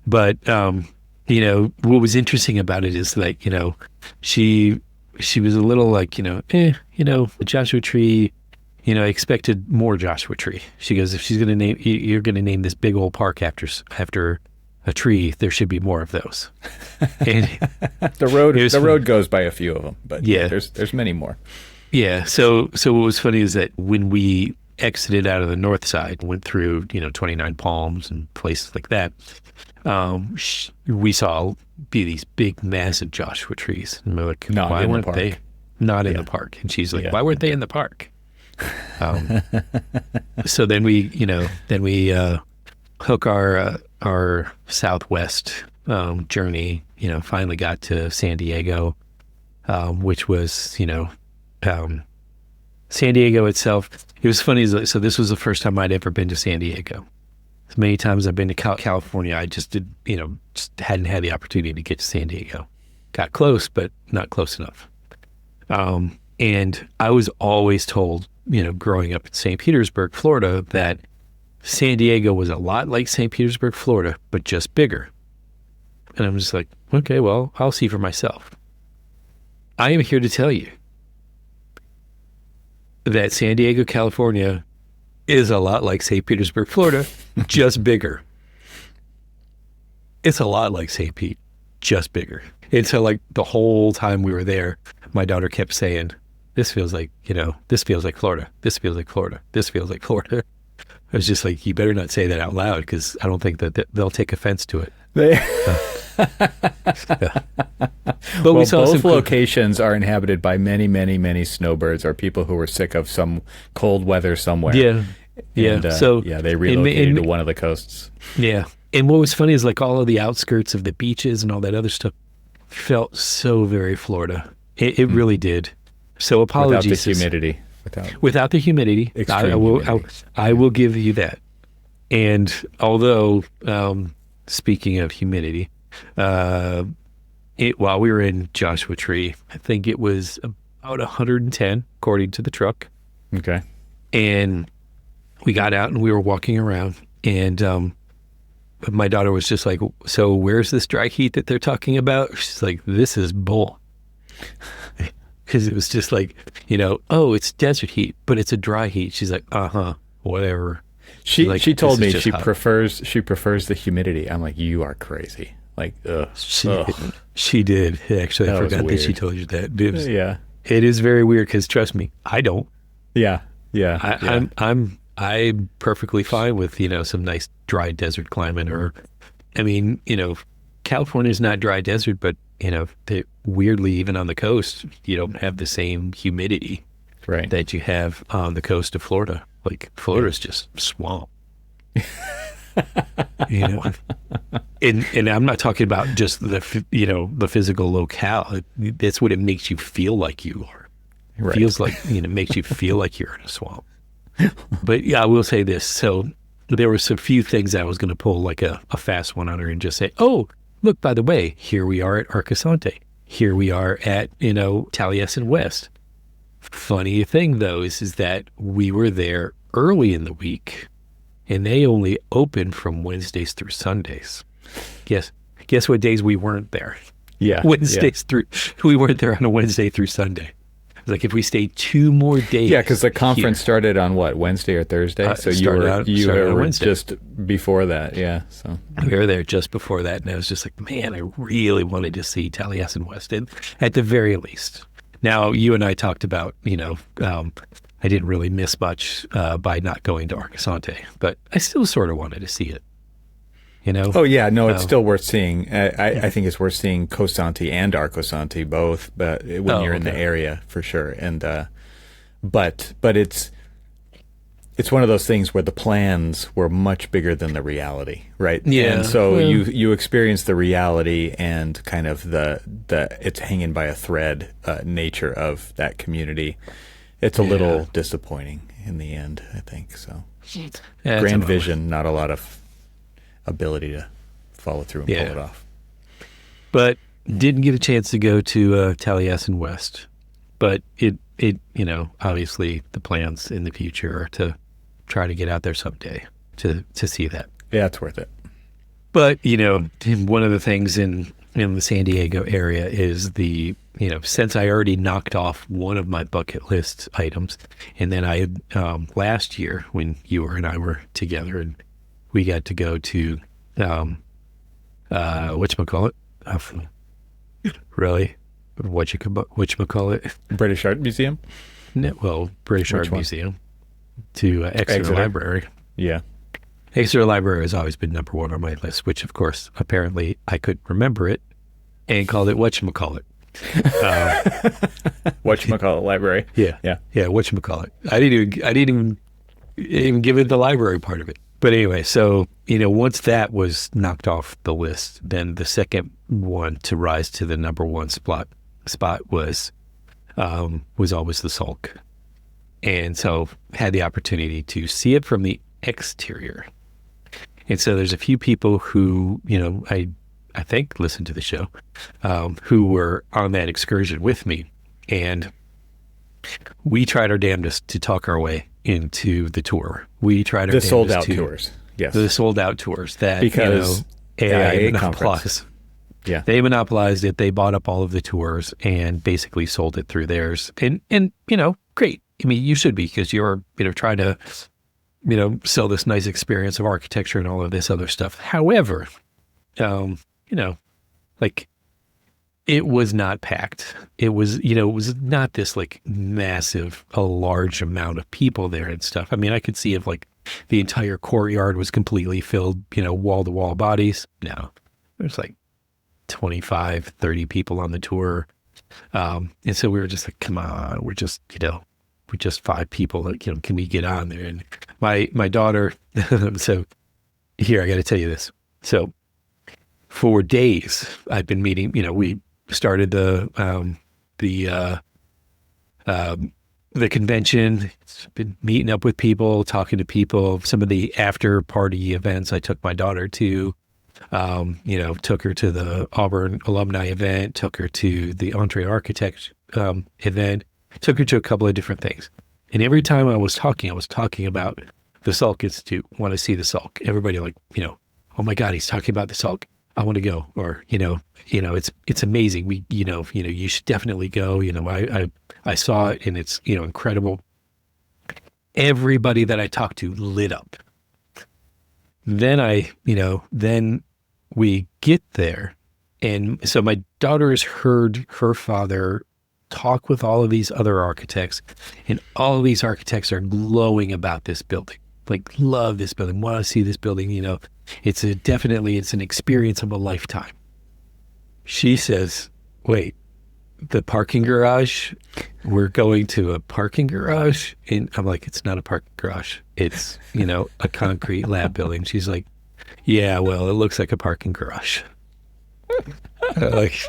But, what was interesting about it is like, she was a little like, the Joshua Tree, I expected more Joshua Tree. She goes, if you're going to name this big old park after a tree, there should be more of those. And the road goes by a few of them, but there's many more. Yeah. So what was funny is that when we exited out of the north side, went through 29 Palms and places like that, we saw these big, massive Joshua trees, and we're like, why weren't they not in the park? And she's like, why weren't they in the park? So then we hook our southwest journey, finally got to San Diego, which was, San Diego itself. It was funny. So this was the first time I'd ever been to San Diego. As many times I've been to California, I just just hadn't had the opportunity to get to San Diego. Got close, but not close enough. And I was always told, growing up in St. Petersburg, Florida, that San Diego was a lot like St. Petersburg, Florida, but just bigger. And I'm just like, okay, well, I'll see for myself. I am here to tell you that San Diego, California is a lot like St. Petersburg, Florida, just bigger. It's a lot like St. Pete, just bigger. And so like the whole time we were there, my daughter kept saying, this feels like, this feels like Florida. This feels like Florida. This feels like Florida. I was just like, you better not say that out loud, because I don't think that they'll take offense to it. But we saw both locations are inhabited by many, many, many snowbirds, or people who were sick of some cold weather somewhere. Yeah. And, they relocated to one of the coasts. Yeah. And what was funny is like all of the outskirts of the beaches and all that other stuff, felt so very Florida. It really did. So apologies. Without the humidity. Without the humidity. I will give you that. And although, speaking of humidity, while we were in Joshua Tree, I think it was about 110, according to the truck. Okay. And we got out and we were walking around, and my daughter was just like, so where's this dry heat that they're talking about? She's like, this is bull. Because it was just like, oh, it's desert heat, but it's a dry heat. She's like, whatever. She told me she prefers the humidity. I'm like, you are crazy. Like, ugh. She did. Actually, I forgot that she told you that. Yeah. It is very weird because, trust me, I don't. Yeah. Yeah. I'm perfectly fine with, some nice dry desert climate, or, California's not dry desert, but, weirdly, even on the coast, you don't have the same humidity that you have on the coast of Florida. Like, Florida's just swamp. And I'm not talking about just the physical locale. That's what it makes you feel like you are. Right. Feels like, makes you feel like you're in a swamp. But yeah, I will say this. So there were some few things I was going to pull like a fast one on her and just say, oh, look, by the way, here we are at Arcasante. Here we are at, Taliesin West. Funny thing, though, is that we were there early in the week, and they only open from Wednesdays through Sundays. Guess what days we weren't there? Yeah. We weren't there on a Wednesday through Sunday. Like, if we stayed 2 more days. Yeah, because the conference started on what, Wednesday or Thursday? So you were just before that, yeah. So we were there just before that, and I was just like, man, I really wanted to see Taliesin West, at the very least. Now, you and I talked about, I didn't really miss much by not going to Arcasante, but I still sort of wanted to see it. Oh yeah, no, it's still worth seeing. I think it's worth seeing Cosanti and Arcosante both, but when you're in the area for sure. And but it's one of those things where the plans were much bigger than the reality, right? Yeah. And so you experience the reality and kind of the it's hanging by a thread nature of that community. It's a little disappointing in the end, I think. So grand vision, not a lot of ability to follow through and pull it off. But didn't get a chance to go to Taliesin West. But it obviously the plans in the future are to try to get out there someday to see that. Yeah, it's worth it. But, one of the things in the San Diego area is since I already knocked off one of my bucket list items, and then I last year when you and I were together, and we got to go to, whatchamacallit? Really? Whatchamacallit? British Art Museum? No, well, British Art Museum. To Exeter Library. Yeah. Exeter Library has always been number 1 on my list, which, of course, apparently I couldn't remember it and called it whatchamacallit. Whatchamacallit Library. Yeah. Whatchamacallit. I didn't even give it the library part of it. But anyway, so, once that was knocked off the list, then the second one to rise to the number 1 spot was always the Salk. And so had the opportunity to see it from the exterior. And so there's a few people who, I think listened to the show, who were on that excursion with me. And we tried our damnedest to talk our way into the tour. We tried our damnedest sold out tours. Yes. The sold out tours that, because AIA monopolized. Yeah. They monopolized it. They bought up all of the tours and basically sold it through theirs. And great. I mean, you should be, because you're, trying to, sell this nice experience of architecture and all of this other stuff. However, it was not packed. It was, it was not this like massive, a large amount of people there and stuff. I mean, I could see if like the entire courtyard was completely filled, wall to wall bodies. No, there's like 25, 30 people on the tour. And so we were just like, come on, we're just 5 people. Like, can we get on there? And my daughter, so here, I got to tell you this. So for days I've been meeting, started the convention. It's been meeting up with people, talking to people. Some of the after party events I took my daughter to. Took her to the Auburn alumni event, took her to the Entre Architects event, took her to a couple of different things. And every time I was talking about the Salk Institute, want to see the Salk. Everybody like, oh my God, he's talking about the Salk. I want to go. Or, it's amazing. You should definitely go. I saw it and it's, incredible. Everybody that I talked to lit up. Then then we get there. And so my daughter has heard her father talk with all of these other architects, and all of these architects are glowing about this building. Like, love this building, want to see this building. It's an experience of a lifetime. She says, wait, the parking garage, we're going to a parking garage? And I'm like, it's not a parking garage. It's, a concrete lab building. She's like, yeah, well, it looks like a parking garage. Like,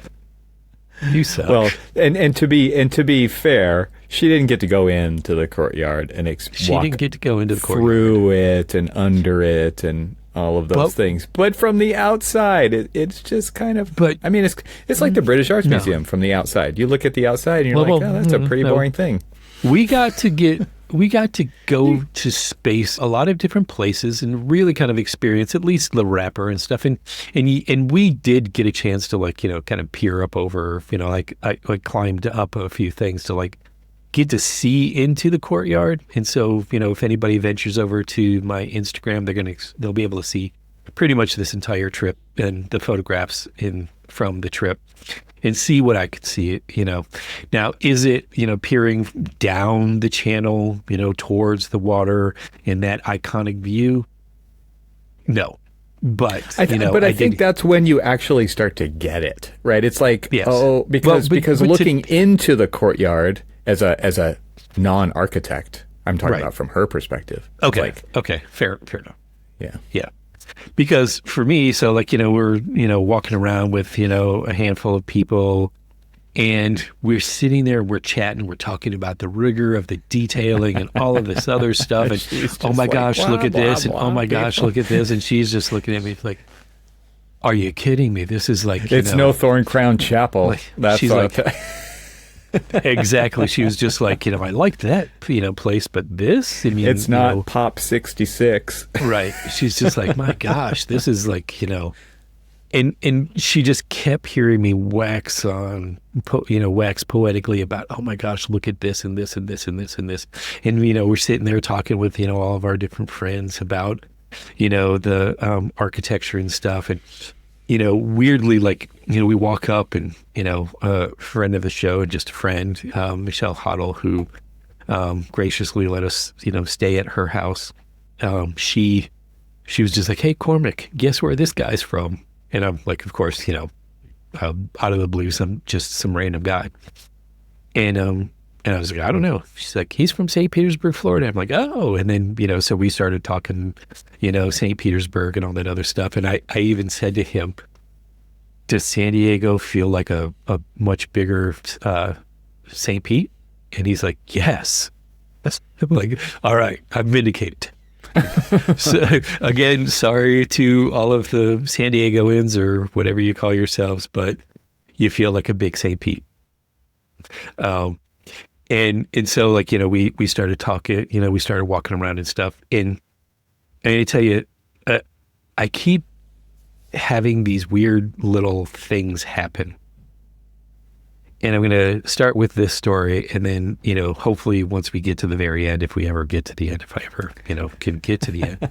you suck. Well, and to be fair, she didn't get to go into the courtyard and didn't get to go into the courtyard. Through it and under it and all of those things. But from the outside, it's just kind of. But I mean, it's like the British Arts Museum from the outside. You look at the outside and you're oh, that's a pretty boring thing. We got to go to space, a lot of different places, and really kind of experience at least the wrapper and stuff. And we did get a chance to kind of peer up over, I climbed up a few things to get to see into the courtyard. And so, if anybody ventures over to my Instagram, they'll be able to see pretty much this entire trip and the photographs from the trip. And see what I could see, Now, is it, peering down the channel, towards the water in that iconic view? No. But, I think that's when you actually start to get it, right? It's like, yes. Because looking into the courtyard as a non-architect, I'm talking about from her perspective. Okay. Okay. Fair enough. Yeah. Yeah. Because for me, so we're, walking around with, a handful of people, and we're sitting there, we're chatting, we're talking about the rigor of the detailing and all of this other stuff. And oh my gosh, look at this. And oh my gosh, look at this. And she's just looking at me like, are you kidding me? This is like, it's no Thorncrown Chapel. She's like, exactly. She was just like, I like that, place, but this, it's not Pop 66. Right. She's just like, my gosh, this is like, and she just kept hearing me wax poetically about, oh my gosh, look at this and this and this and this and this. And, we're sitting there talking with, all of our different friends about, the architecture and stuff. And, weirdly, we walk up and, a friend of the show and just a friend, Michelle Hoddle, who graciously let us, stay at her house. She was just like, hey, Cormac, guess where this guy's from? And I'm like, of course, out of the blue, some random guy. And I was like, I don't know. She's like, he's from St. Petersburg, Florida. I'm like, oh. And then, so we started talking, St. Petersburg and all that other stuff. And I even said to him, does San Diego feel like a much bigger St. Pete? And he's like, yes. I'm like, all right, I'm vindicated. So again, sorry to all of the San Diegoans or whatever you call yourselves, but you feel like a big St. Pete. And so we started talking, we started walking around and stuff. And I tell you, I keep having these weird little things happen. And I'm going to start with this story, and then, hopefully once we get to the very end, if we ever get to the end, if I ever, can get to the end.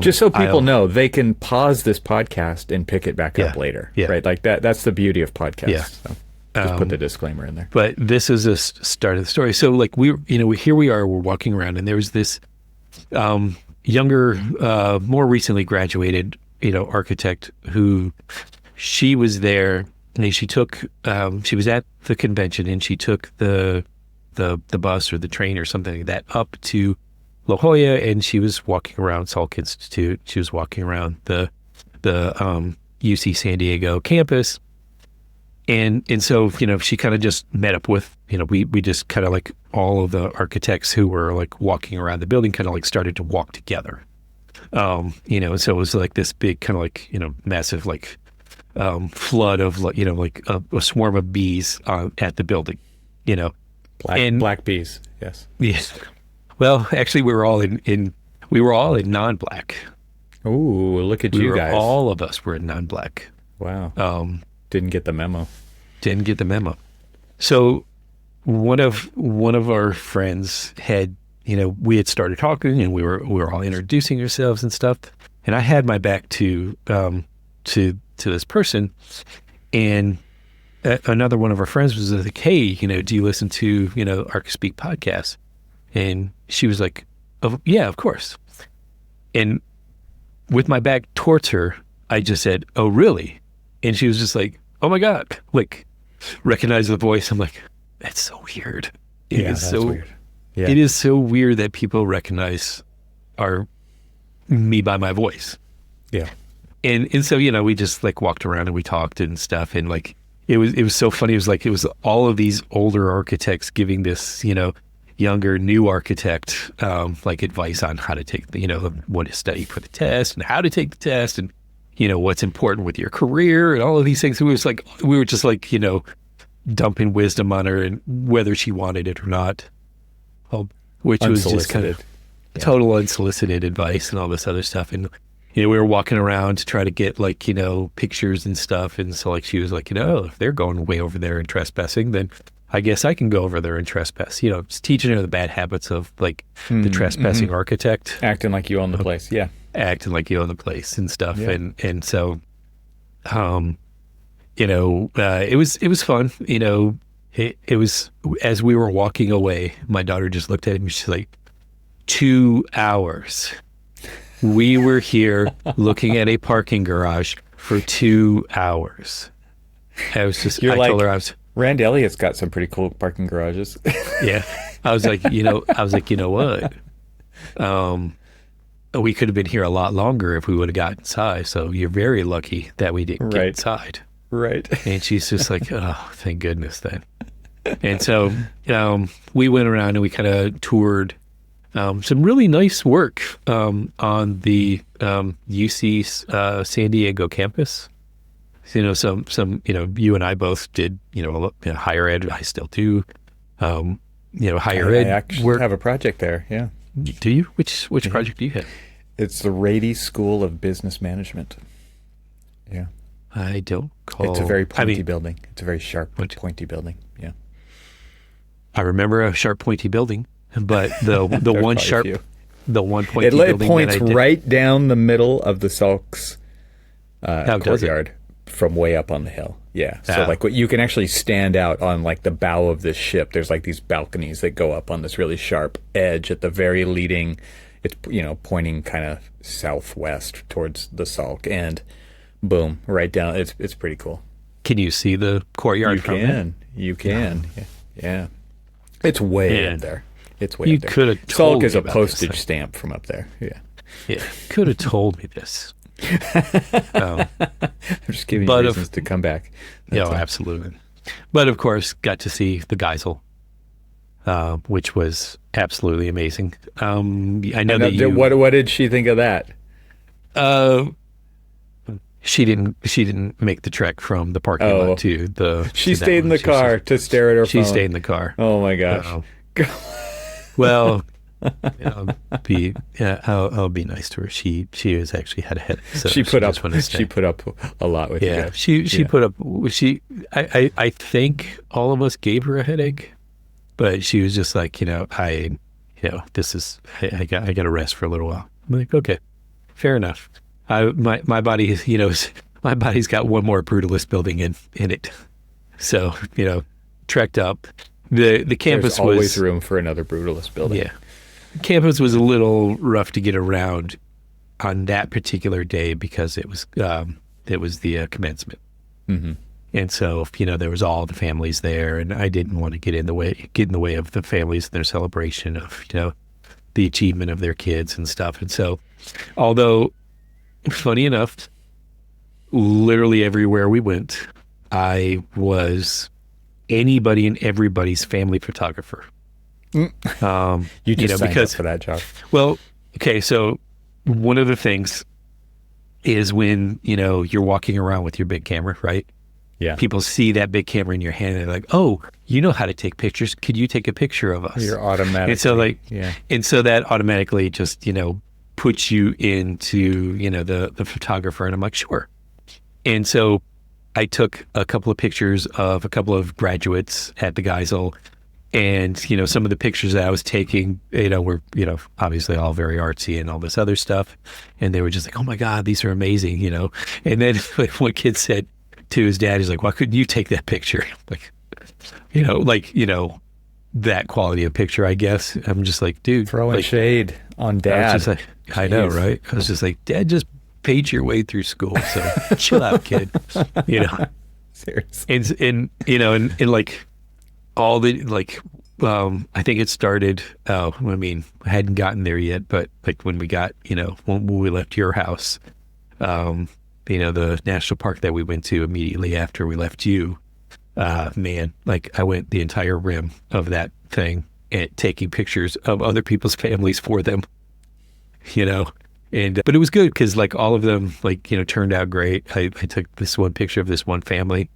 Just so people know, they can pause this podcast and pick it back up later, right? Like that's the beauty of podcasts. Yeah. So just put the disclaimer in there. But this is a start of the story. So here we are, we're walking around, and there was this younger, more recently graduated, architect who she was there. And she was at the convention, and she took the bus or the train or something like that up to La Jolla, and she was walking around Salk Institute. She was walking around the UC San Diego campus, And so, she kind of just met up with, we just kind of like all of the architects who were like walking around the building kind of like started to walk together. So it was like this big kind of like, massive like flood of like, like a swarm of bees at the building, Black bees. Yes. Yes. Well, actually we were all in non-black. Ooh, look at you guys. All of us were in non-black. Wow. Didn't get the memo. So one of our friends had, we had started talking and we were all introducing ourselves and stuff. And I had my back to this person, and another one of our friends was like, "Hey, do you listen to ArchiSpeak podcast?" And she was like, "Oh, yeah, of course." And with my back towards her, I just said, "Oh, really?" And she was just like, "Oh my God," like recognize the voice. I'm like, that's so weird. That's weird. Yeah. It is so weird that people recognize me by my voice. Yeah. And so, we just like walked around and we talked and stuff. And like, it was so funny. It was all of these older architects giving this, younger, new architect, like advice on how to take what to study for the test and how to take the test and, what's important with your career and all of these things. We were just like, dumping wisdom on her and whether she wanted it or not, which was just kind of total unsolicited advice and all this other stuff. And, we were walking around to try to get like, pictures and stuff. And so like, she was like, if they're going way over there and trespassing, then I guess I can go over there and trespass, just teaching her the bad habits of like the trespassing architect. Acting like you own the place. Yeah. Acting like you own the place and stuff. Yeah. And so, it was fun. It was, as we were walking away, my daughter just looked at me. She's like, 2 hours. We were here looking at a parking garage for 2 hours. I told her I was, Rand Elliott's got some pretty cool parking garages. Yeah. I was like, you know what? We could have been here a lot longer if we would have got inside. So you're very lucky that we didn't get inside. Right. And she's just like, oh, thank goodness then. And so we went around and we kind of toured some really nice work on the UC San Diego campus. Some you and I both did, higher ed. I still do, higher ed. I actually work. Have a project there. Yeah. Do you? Which project do you have? It's the Rady School of Business Management. Yeah. I don't call. It's a very pointy building. It's a very sharp, pointy building. Yeah. I remember a sharp, pointy building, but the one sharp, the one pointy building. It points right down the middle of the Salk's courtyard from way up on the hill. Yeah. So like you can actually stand out on like the bow of this ship. There's like these balconies that go up on this really sharp edge at the very leading. It's pointing kind of southwest towards the Salk, and boom, right down. It's pretty cool. Can you see the courtyard? You can. Yeah. It's way up there. It's way you up there. Could have Salk is a postage stamp from up there. Yeah. Yeah. Could have told me this. I'm just giving you reasons to come back. Absolutely. But of course, got to see the Geisel, which was absolutely amazing. I know that you. What did she think of that? She didn't make the trek from the parking lot to the. She stayed in the car to stare at her phone. She stayed in the car. Oh my gosh. Well. I'll be nice to her. She was actually had a headache. So she put up a lot with you guys. She put up. I think all of us gave her a headache, but she was just like, this is I got to rest for a little while. I'm like, okay, fair enough. My body, my body's got one more brutalist building in it, so trekked up. The campus There's always room for another brutalist building. Yeah. Campus was a little rough to get around on that particular day because it was the commencement, and so there was all the families there, and I didn't want to get in the way of the families and their celebration of the achievement of their kids and stuff. And so, although funny enough, literally everywhere we went, I was anybody and everybody's family photographer. You just signed up for that job. Well, okay, so one of the things is when, you're walking around with your big camera, right? Yeah. People see that big camera in your hand and they're like, oh, you know how to take pictures. Could you take a picture of us? You're automatic. And so that automatically just, puts you into, the photographer. And I'm like, sure. And so I took a couple of pictures of a couple of graduates at the Geisel. And, some of the pictures that I was taking, were, obviously all very artsy and all this other stuff. And they were just like, oh my God, these are amazing, And then one kid said to his dad, he's like, why couldn't you take that picture? Like, that quality of picture, I guess. I'm just like, dude. Throwing shade on dad. I know, right? I was just like, Dad just paid your way through school. So chill out, kid. Seriously. And like, all the I think it started I hadn't gotten there yet, but like when we got when we left your house, the national park that we went to immediately after we left you, man, like I went the entire rim of that thing and taking pictures of other people's families for them, and but it was good because like all of them turned out great. I took this one picture of this one family,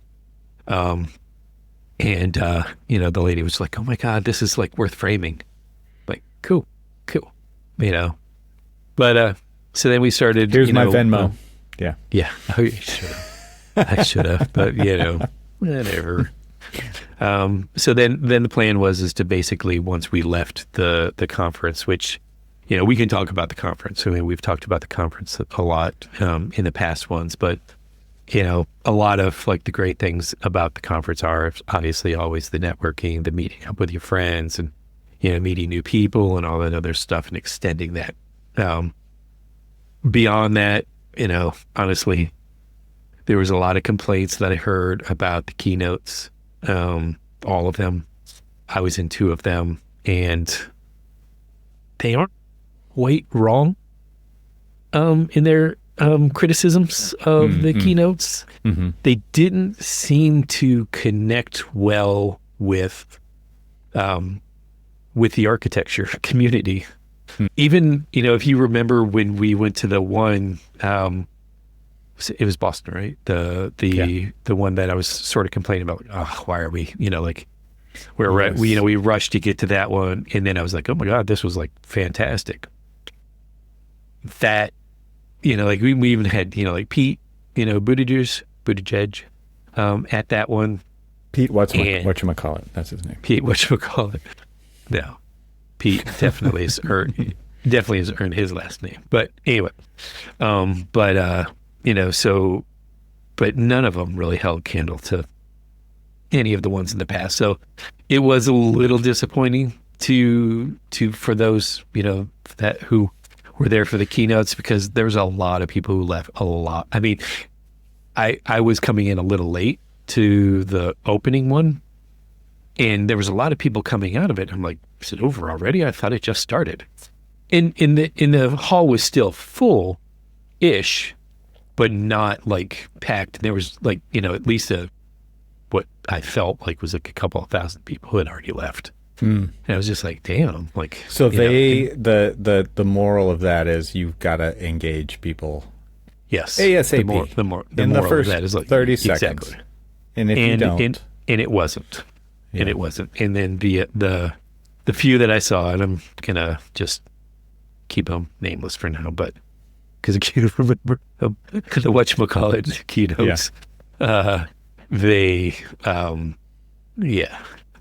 and, the lady was like, oh my God, this is like worth framing. Like, cool. But, so then we started. Here's my Venmo. Yeah. Yeah. Oh, I should have, but whatever. So then the plan was to basically, once we left the conference, which, we can talk about the conference. I mean, we've talked about the conference a lot, in the past ones, but a lot of like the great things about the conference are obviously always the networking, the meeting up with your friends and, meeting new people and all that other stuff and extending that. Beyond that, honestly, there was a lot of complaints that I heard about the keynotes, all of them. I was in 2 of them and they aren't quite wrong, in their criticisms of the keynotes. Mm-hmm. They didn't seem to connect well with the architecture community. Even, if you remember when we went to the one, it was Boston, right? The one that I was sort of complaining about, why are we, we rushed to get to that one. And then I was like, oh my God, this was like fantastic. That, we even had, Pete, Buttigieg, at that one. Pete, whatchamacallit? That's his name. Pete, whatchamacallit. No, Pete definitely has earned his last name. But anyway, but none of them really held candle to any of the ones in the past. So it was a little disappointing for those, that who were there for the keynotes, because there was a lot of people who left a lot. I mean, I was coming in a little late to the opening one, and there was a lot of people coming out of it. I'm like, is it over already? I thought it just started. In the hall was still full-ish, but not like packed. There was like, at least what I felt like was like a couple of thousand people who had already left. And I was just like, damn, like. So the moral of that is you've got to engage people. Yes. ASAP. The moral of that is like 30 seconds. Exactly. And if you don't. And it wasn't. Yeah. And it wasn't. And then the few that I saw, and I'm going to just keep them nameless for now, but because I can't remember the whatchamacallit keynotes. Yeah.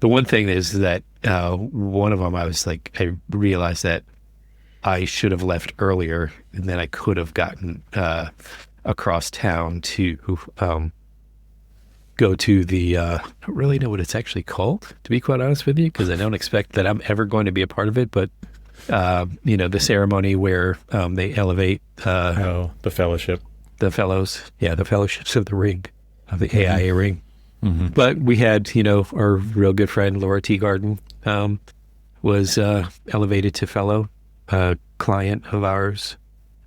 The one thing is that one of them, I was like, I realized that I should have left earlier, and then I could have gotten across town to go to the, I don't really know what it's actually called, to be quite honest with you, because I don't expect that I'm ever going to be a part of it, but the ceremony where they elevate the fellowship. The fellows, the fellowships of the ring, of the AIA ring. Mm-hmm. But we had, our real good friend Laura Teagarden was elevated to fellow. Client of ours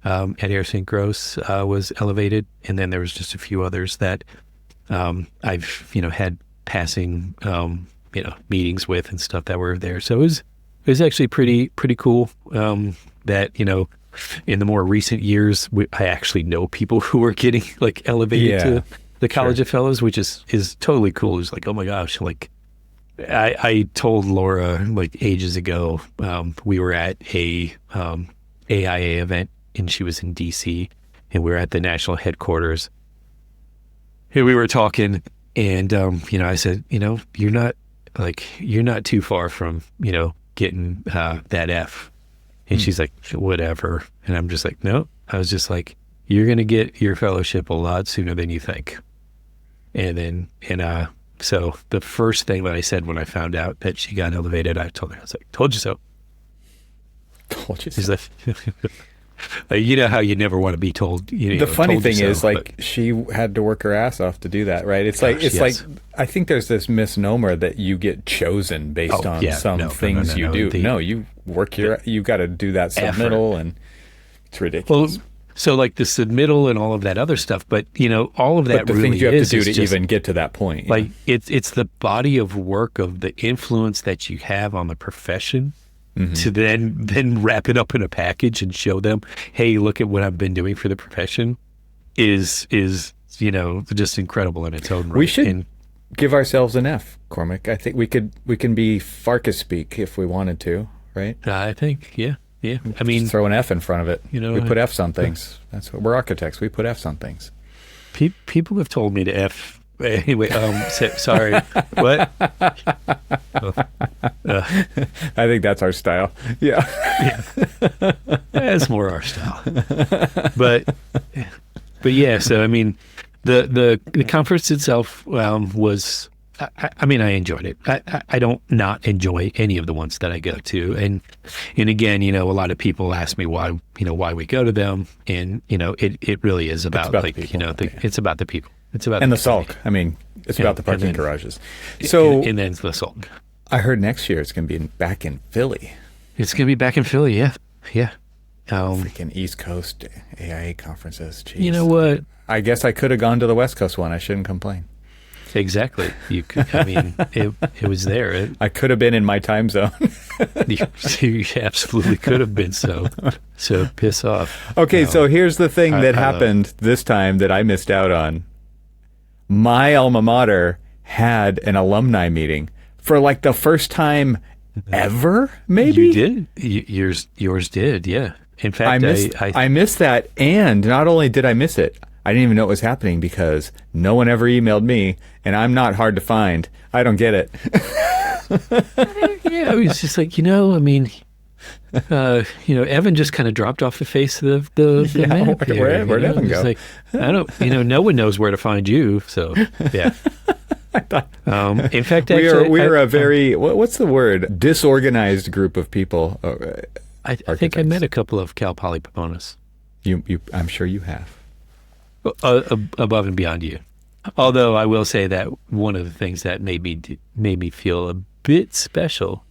at Air St. Gross was elevated, and then there was just a few others that I've, had passing, meetings with and stuff that were there. So it was actually pretty cool. That, in the more recent years, I actually know people who are getting like elevated to the College of Fellows, which is totally cool. It's like, oh my gosh, like I told Laura like ages ago, we were at a AIA event and she was in DC and we were at the national headquarters. And we were talking and, I said, you're not too far from, getting that F. And she's like, whatever. And I'm just like, no. I was just like, you're going to get your fellowship a lot sooner than you think. So the first thing that I said when I found out that she got elevated, I told her, I was like, told you so. Told you so. She's like, you know how you never want to be told. The funny thing is, like, she had to work her ass off to do that, right? It's like, I think there's this misnomer that you get chosen based on some things you do. No, you work you got to do that submittal, and it's ridiculous. Well, so like the submittal and all of that other stuff, but all of that the really things you have is to do to just, even get to that point. Like it's the body of work of the influence that you have on the profession. Mm-hmm. To then wrap it up in a package and show them, hey, look at what I've been doing for the profession is just incredible in its own right. We should give ourselves an F, Cormac. I think we can be Farkas speak if we wanted to, right? I think, yeah. I mean, just throw an F in front of it. We put Fs on things. That's what we're architects. We put Fs on things. People have told me to F. Anyway, sorry. What? I think that's our style. Yeah. That's more our style. But yeah. So I mean, the conference itself was. I mean, I enjoyed it. I don't not enjoy any of the ones that I go to, and again, a lot of people ask me why we go to them, and it really is about like the people. It's about the people. It's about the Salk. I mean, it's about the parking garages. So and then the Salk. I heard next year it's going to be back in Philly. It's going to be back in Philly. Yeah. Freaking East Coast AIA conferences. Jeez. You know what? I guess I could have gone to the West Coast one. I shouldn't complain. Exactly. You could. I mean, it was there. I could have been in my time zone. You absolutely could have been. So piss off. Okay, so here's the thing that happened this time that I missed out on. My alma mater had an alumni meeting for like the first time ever. Maybe you did. Yours did. Yeah. In fact, I missed that, and not only did I miss it, I didn't even know it was happening because no one ever emailed me, and I'm not hard to find. I don't get it. Yeah, I was just like, I mean, Evan just kind of dropped off the face of the map. Where'd Evan go? Like, I don't, no one knows where to find you. So, yeah. I thought, in fact, we are a very, what's the word? Disorganized group of people. I think I met a couple of Cal Poly proponents. I'm sure you have. Above and beyond you. Although I will say that one of the things that made me feel a bit special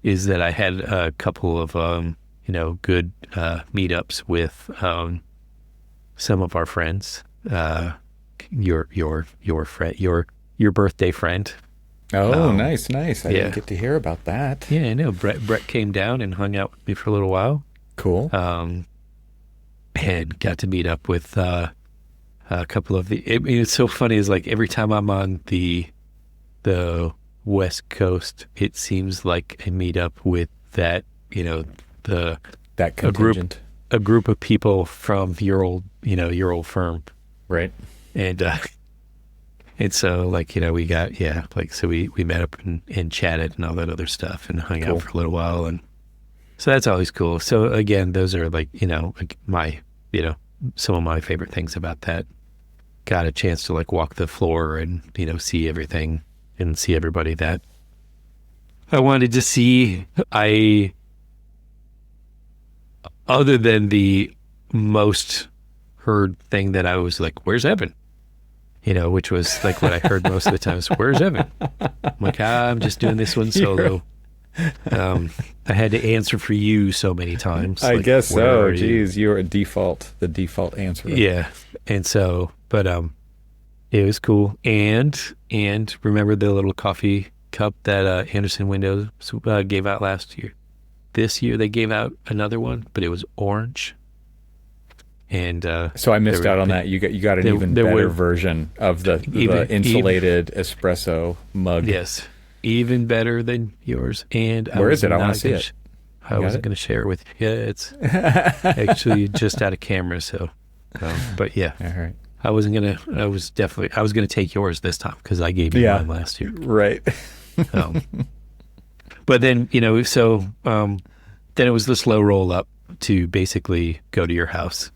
is that I had a couple of good meetups with some of our friends. Your friend, your birthday friend. Oh, nice. I didn't get to hear about that. Yeah, I know. Brett came down and hung out with me for a little while. Cool. And got to meet up with a couple of it's so funny is like every time I'm on the West Coast, it seems like I meet up with that, that contingent. A group of people from your old firm. Right. And so like, we got, so we met up and chatted and all that other stuff and hung out for a little while. And so that's always cool. So again, those are like, my, some of my favorite things about that. Got a chance to like walk the floor and, see everything and see everybody that I wanted to see. Other than the most heard thing that I was like, where's Evan? Which was like what I heard most of the time is, where's Evan? I'm like, I'm just doing this one solo. I had to answer for you so many times. I guess so. Geez, you're the default answer. Yeah. And so, but It was cool. And remember the little coffee cup that Anderson Windows gave out last year? This year they gave out another one, but it was orange. And so I missed out on that. You got an even better version of the insulated espresso mug. Yes, even better than yours. And where is it? I want to see it. I wasn't going to share it with you. Yeah, it's actually just out of camera. So, but yeah. All right. I was going to take yours this time because I gave you mine last year. Right. But then, then it was the slow roll up to basically go to your house.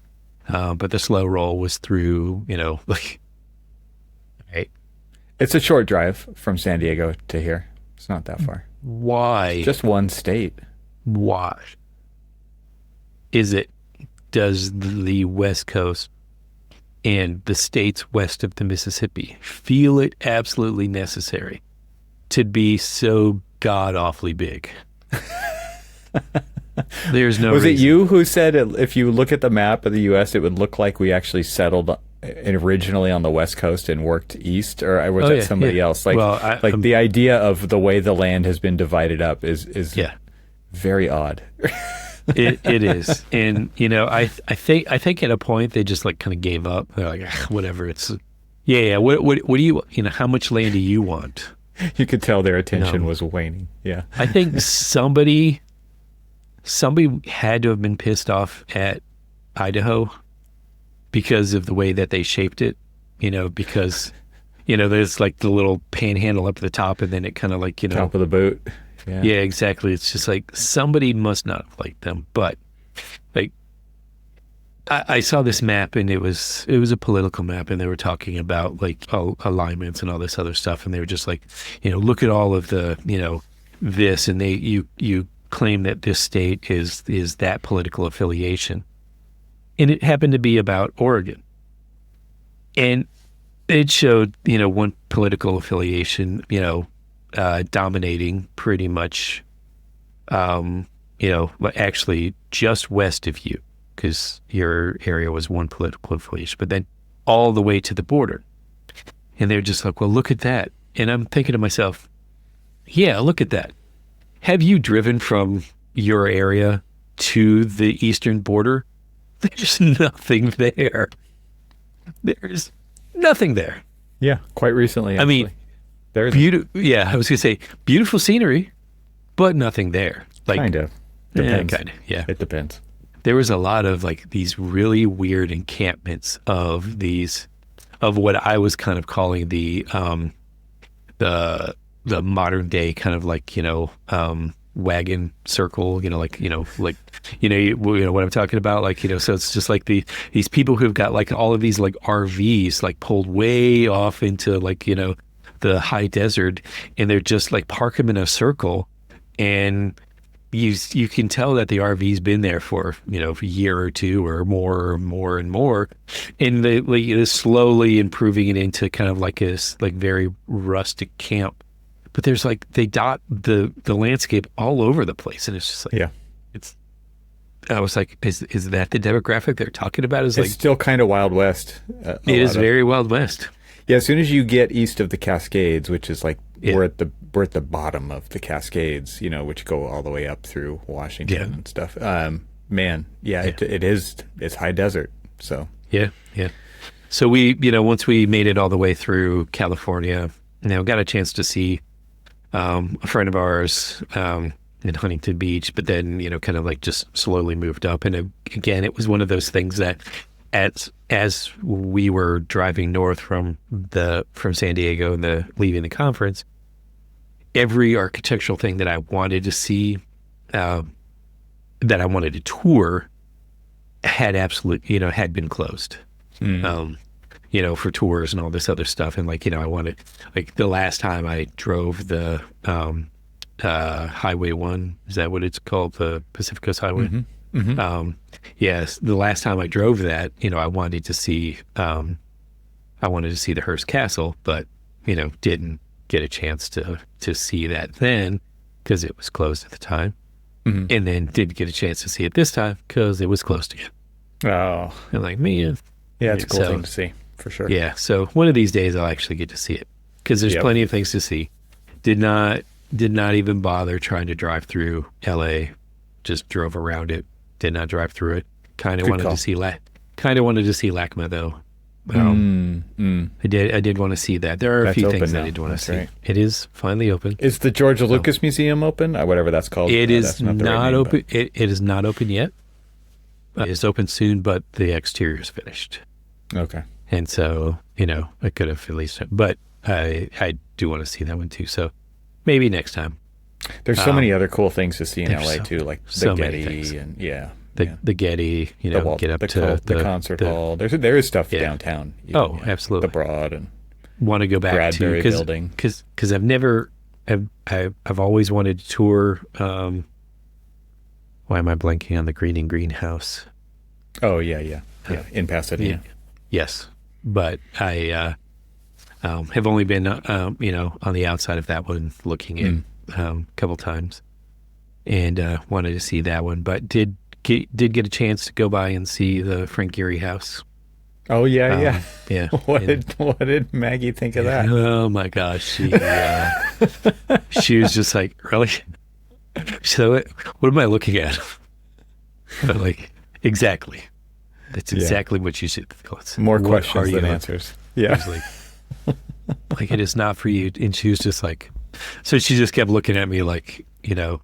But the slow roll was through, right. It's a short drive from San Diego to here. It's not that far. Why? Just one state. Why? Does the West Coast and the states west of the Mississippi feel it absolutely necessary to be so god-awfully big? There's no reason. Was it you who said if you look at the map of the U.S., it would look like we actually settled originally on the West Coast and worked east? Or was that somebody else? Like, the idea of the way the land has been divided up is very odd. It is. And, I think at a point they just kind of gave up. They're like, whatever. It's, what do you, how much land do you want? You could tell their attention was waning. Yeah. I think somebody had to have been pissed off at Idaho because of the way that they shaped it, because, there's the little panhandle up at the top and then it kind of top of the boot. Yeah, exactly. It's just somebody must not have liked them. But I saw this map and it was a political map and they were talking about alignments and all this other stuff. And they were just look at all of the, this, and you claim that this state is that political affiliation. And it happened to be about Oregon. And it showed, one political affiliation, dominating pretty much, actually just west of you, because your area was one political affiliation, but then all the way to the border. And they're just well, look at that. And I'm thinking to myself, yeah, look at that. Have you driven from your area to the eastern border? There's nothing there. There's nothing there. Yeah, quite recently, actually. I mean, I was going to say beautiful scenery, but nothing there. Kind of. Depends. Yeah. It depends. There was a lot of these really weird encampments of what I was kind of calling the modern day kind of wagon circle, what I'm talking about, so it's just these people who've got all of these RVs pulled way off into the high desert, and they're just park them in a circle, and you can tell that the RV's been there for a year or two or more, and they're slowly improving it into kind of this very rustic camp. But there's they dot the landscape all over the place, and it's just it's. I was is that the demographic they're talking about? It's still kind of Wild West. It is very Wild West. Yeah, as soon as you get east of the Cascades, which is we're at the bottom of the Cascades, which go all the way up through Washington and stuff. It's high desert. So yeah. So we, once we made it all the way through California, got a chance to see a friend of ours in Huntington Beach, but then kind of just slowly moved up. And again, it was one of those things that as we were driving north from San Diego and leaving the conference, every architectural thing that I wanted to see, that I wanted to tour, had had been closed. For tours and all this other stuff. And I wanted, the last time I drove the Highway 1, is that what it's called? The Pacific Coast Highway? Mm-hmm. Mm-hmm. Yes. The last time I drove that, I wanted to see the Hearst Castle, but, didn't get a chance to see that then because it was closed at the time. Mm-hmm. And then didn't get a chance to see it this time because it was closed again. Oh. And man. Yeah, it's a cool thing to see. for sure. Yeah. So one of these days I'll actually get to see it because there's plenty of things to see. Did not even bother trying to drive through LA. Just drove around it. Did not drive through it. Kind of wanted to see LACMA though. I did want to see that. There are a few things I did want to see. Right. It is finally open. Is the George Lucas Museum open? Whatever that's called. It is not open. It is not open yet. It is open soon, but the exterior is finished. Okay. And so, I could have at least, but I do want to see that one too. So maybe next time. There's so many other cool things to see in LA too, like the Getty and the Getty, get up to the concert hall. There is stuff downtown. Absolutely. The Broad and want to go back Bradbury to building because I've always wanted to tour. Why am I blanking on the Greenhouse? Oh yeah, in Pasadena. Yes, but I have only been on the outside of that one, looking at a couple times, and wanted to see that one, but did get a chance to go by and see the Frank Gehry house. Oh yeah. What did Maggie think of that? Oh my gosh, she was just like, really? So what am I looking at? But like, exactly. That's exactly what you should feel. It's more questions than answers. Yeah. Like, it is not for you. And she was just like, so she just kept looking at me like, Are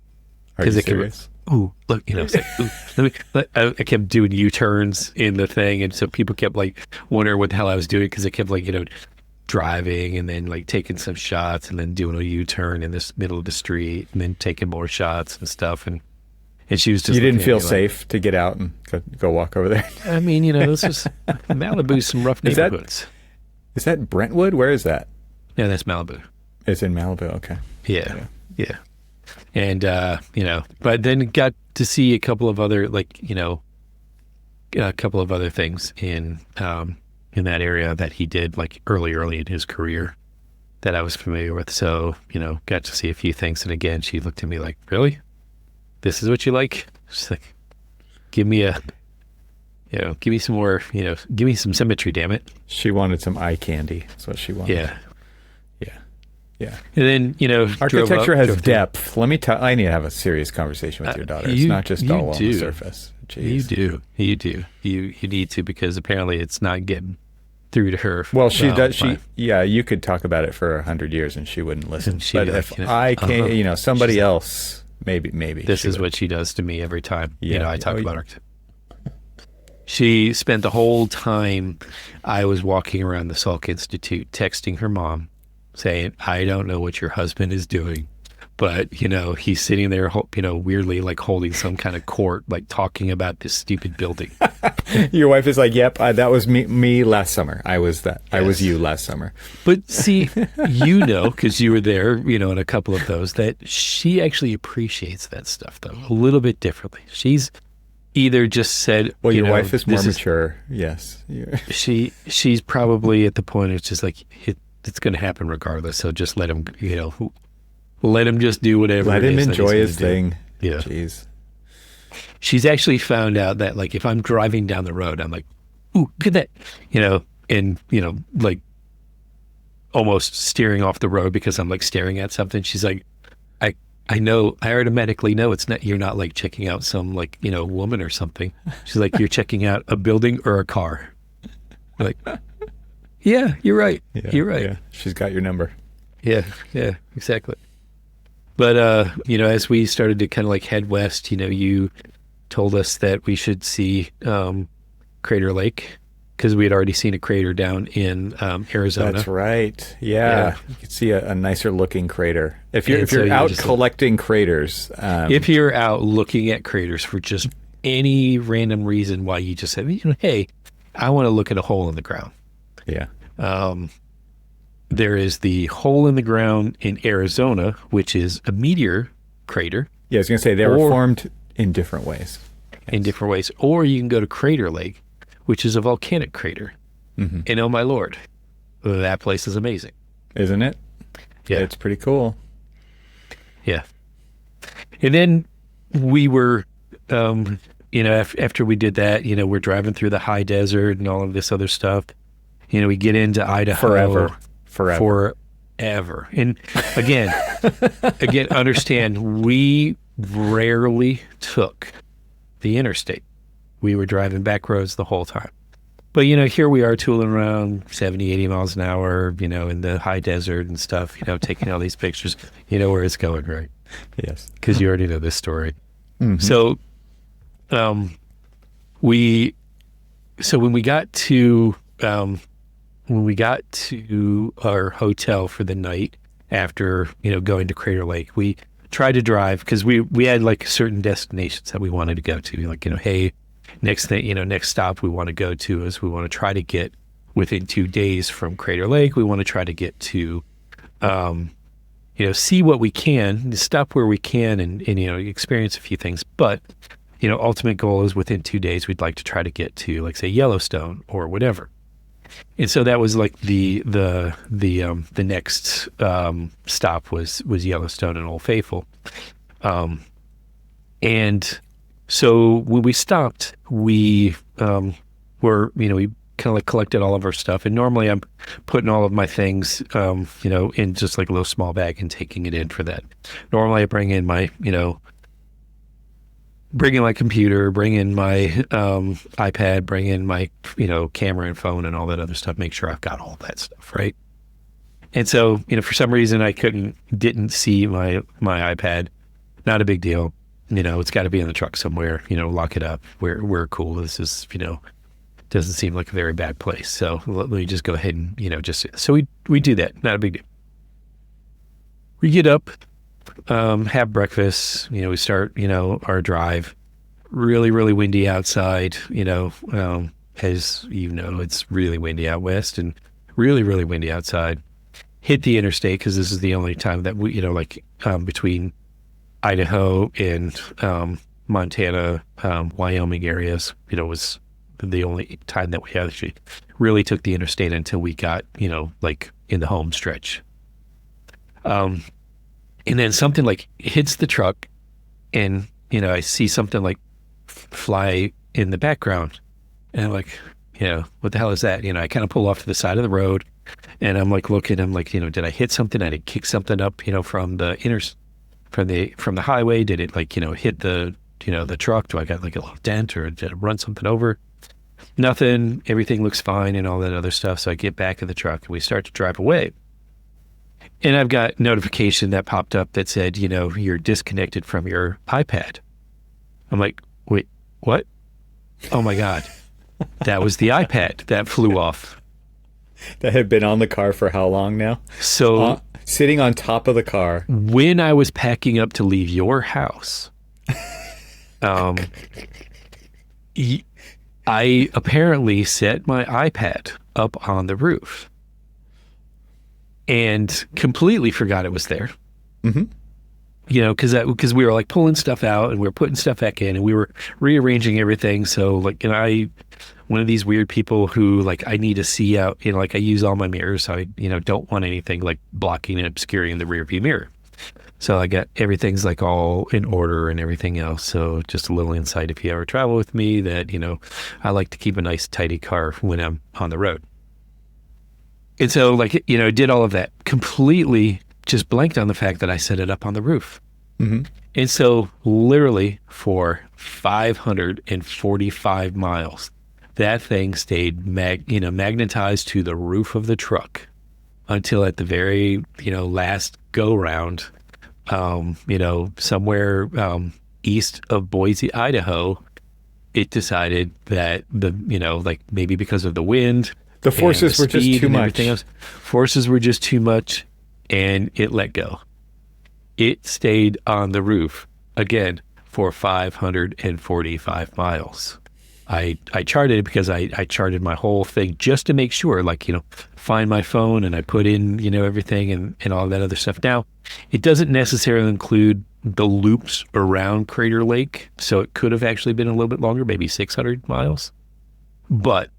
you serious? Ooh, look, it's like, ooh, I kept doing U-turns in the thing. And so people kept like wondering what the hell I was doing, because I kept like, driving and then like taking some shots and then doing a U-turn in this middle of the street and then taking more shots and stuff. And she was just, you didn't feel safe to get out and go walk over there? I mean, it's just Malibu's some rough neighborhoods. Is that Brentwood? Where is that? Yeah, that's Malibu. It's in Malibu. Okay. Yeah. And, but then got to see a couple of other, a couple of other things in that area that he did like early in his career that I was familiar with. So, got to see a few things. And again, she looked at me like, really? This is what you like? She's like, give me some more, give me some symmetry, damn it. She wanted some eye candy. That's what she wanted. Yeah. And then, architecture has depth. Let me tell, I need to have a serious conversation with your daughter. It's not just all on the surface. Jeez. You do. You need to, because apparently it's not getting through to her. Well, she does. You could talk about it for 100 years and she wouldn't listen. But if I can't, somebody else, maybe. This is what she does to me every time. I talk about her. She spent the whole time I was walking around the Salk Institute texting her mom, saying, I don't know what your husband is doing, but, he's sitting there, weirdly, like holding some kind of court, like talking about this stupid building. Your wife is like, yep, that was me last summer. I was that. Yes. I was you last summer. But see, because you were there, in a couple of those, that she actually appreciates that stuff, though, a little bit differently. She's either just said, well, your wife is more mature. Yes. She's probably at the point, it's just like, it's going to happen regardless. So just let him, let him just do whatever. Let him enjoy his thing. Yeah. Jeez. She's actually found out that, like, if I'm driving down the road, I'm like, ooh, look at that, and, like almost steering off the road because I'm like staring at something. She's like, I know, I automatically know you're not like checking out some like, woman or something. She's like, you're checking out a building or a car. I'm like, yeah, you're right. Yeah, you're right. Yeah. She's got your number. Yeah, exactly. But, as we started to kind of like head west, you told us that we should see Crater Lake, because we had already seen a crater down in Arizona. That's right. Yeah. You could see a nicer looking crater. If you're out collecting craters. If you're out looking at craters for just any random reason why you just said, hey, I want to look at a hole in the ground. Yeah. There is the hole in the ground in Arizona, which is a meteor crater. Yeah, I was going to say they were formed in different ways. Yes. In different ways. Or you can go to Crater Lake, which is a volcanic crater. Mm-hmm. And oh my Lord, that place is amazing. Isn't it? Yeah. It's pretty cool. Yeah. And then we were, after we did that, we're driving through the high desert and all of this other stuff. we get into Idaho forever. And again, understand, we rarely took the interstate. We were driving back roads the whole time. But, here we are tooling around 70, 80 miles an hour, in the high desert and stuff, taking all these pictures. You know where it's going, right? Yes. Because you already know this story. Mm-hmm. So, when we got to our hotel for the night after, going to Crater Lake, we tried to drive because we had like certain destinations that we wanted to go to. Like, hey, next stop we want to go to is we want to try to get within 2 days from Crater Lake. We want to try to get to, see what we can, stop where we can and experience a few things. But, ultimate goal is within 2 days, we'd like to try to get to, like, say, Yellowstone or whatever. And so that was like the next stop was Yellowstone and Old Faithful. And so when we stopped, we we kind of like collected all of our stuff. And normally I'm putting all of my things, in just like a little small bag and taking it in for that. Normally I bring in my, computer, bring in my iPad, bring in my, camera and phone and all that other stuff, make sure I've got all that stuff, right? And so, for some reason I didn't see my iPad. Not a big deal. It's got to be in the truck somewhere, lock it up. We're cool. This is, doesn't seem like a very bad place. So let me just go ahead and, so we do that. Not a big deal. We get up, have breakfast, we start, our drive. Really, really windy outside, as it's really windy out west and really, really windy outside. Hit the interstate because this is the only time that we, between Idaho and Montana, Wyoming areas, was the only time that we actually really took the interstate until we got, in the home stretch. And then something like hits the truck and, I see something like fly in the background and I'm like, what the hell is that? I kind of pull off to the side of the road and I'm like looking, I'm like, did I hit something? I did kick something up, from the from the highway. Did it hit the, the truck? Do I got like a little dent or did I run something over? Nothing. Everything looks fine and all that other stuff. So I get back in the truck and we start to drive away. And I've got notification that popped up that said, you're disconnected from your iPad. I'm like, wait, what? Oh my God. That was the iPad that flew off. That had been on the car for how long now? So sitting on top of the car. When I was packing up to leave your house, I apparently set my iPad up on the roof and completely forgot it was there. Mm-hmm. Because we were like pulling stuff out and we were putting stuff back in and we were rearranging everything. So like, one of these weird people who like I need to see out, like I use all my mirrors. So I, don't want anything like blocking and obscuring the rear view mirror. So I got everything's like all in order and everything else. So just a little insight if you ever travel with me that, I like to keep a nice tidy car when I'm on the road. And so like, did all of that, completely just blanked on the fact that I set it up on the roof. Mm-hmm. And so literally for 545 miles, that thing stayed magnetized to the roof of the truck until at the very, last go round, somewhere east of Boise, Idaho, it decided that maybe because of the wind, the forces were just too much. Forces were just too much, and it let go. It stayed on the roof again for 545 miles. I charted it because I charted my whole thing just to make sure, find my phone and I put in, everything and all that other stuff. Now, it doesn't necessarily include the loops around Crater Lake, so it could have actually been a little bit longer, maybe 600 miles. But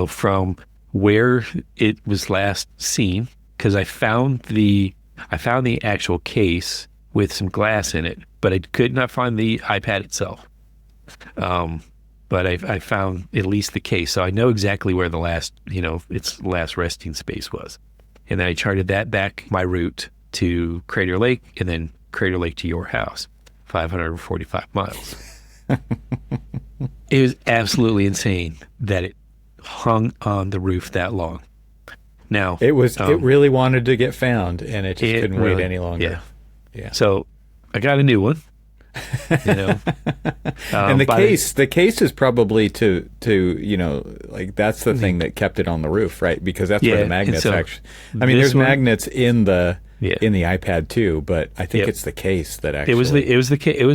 from where it was last seen, because I found the actual case with some glass in it, but I could not find the iPad itself. but I found at least the case. So I know exactly where the last, its last resting space was. And then I charted that back, my route to Crater Lake, and then Crater Lake to your house, 545 miles. It was absolutely insane that it hung on the roof that long. Now it really wanted to get found, and it just couldn't wait any longer. Yeah. So I got a new one. And the case is probably to like that's the thing that kept it on the roof, right? Because that's where the magnets actually. I mean, there's magnets in the iPad too, but I think it's the case that actually. It was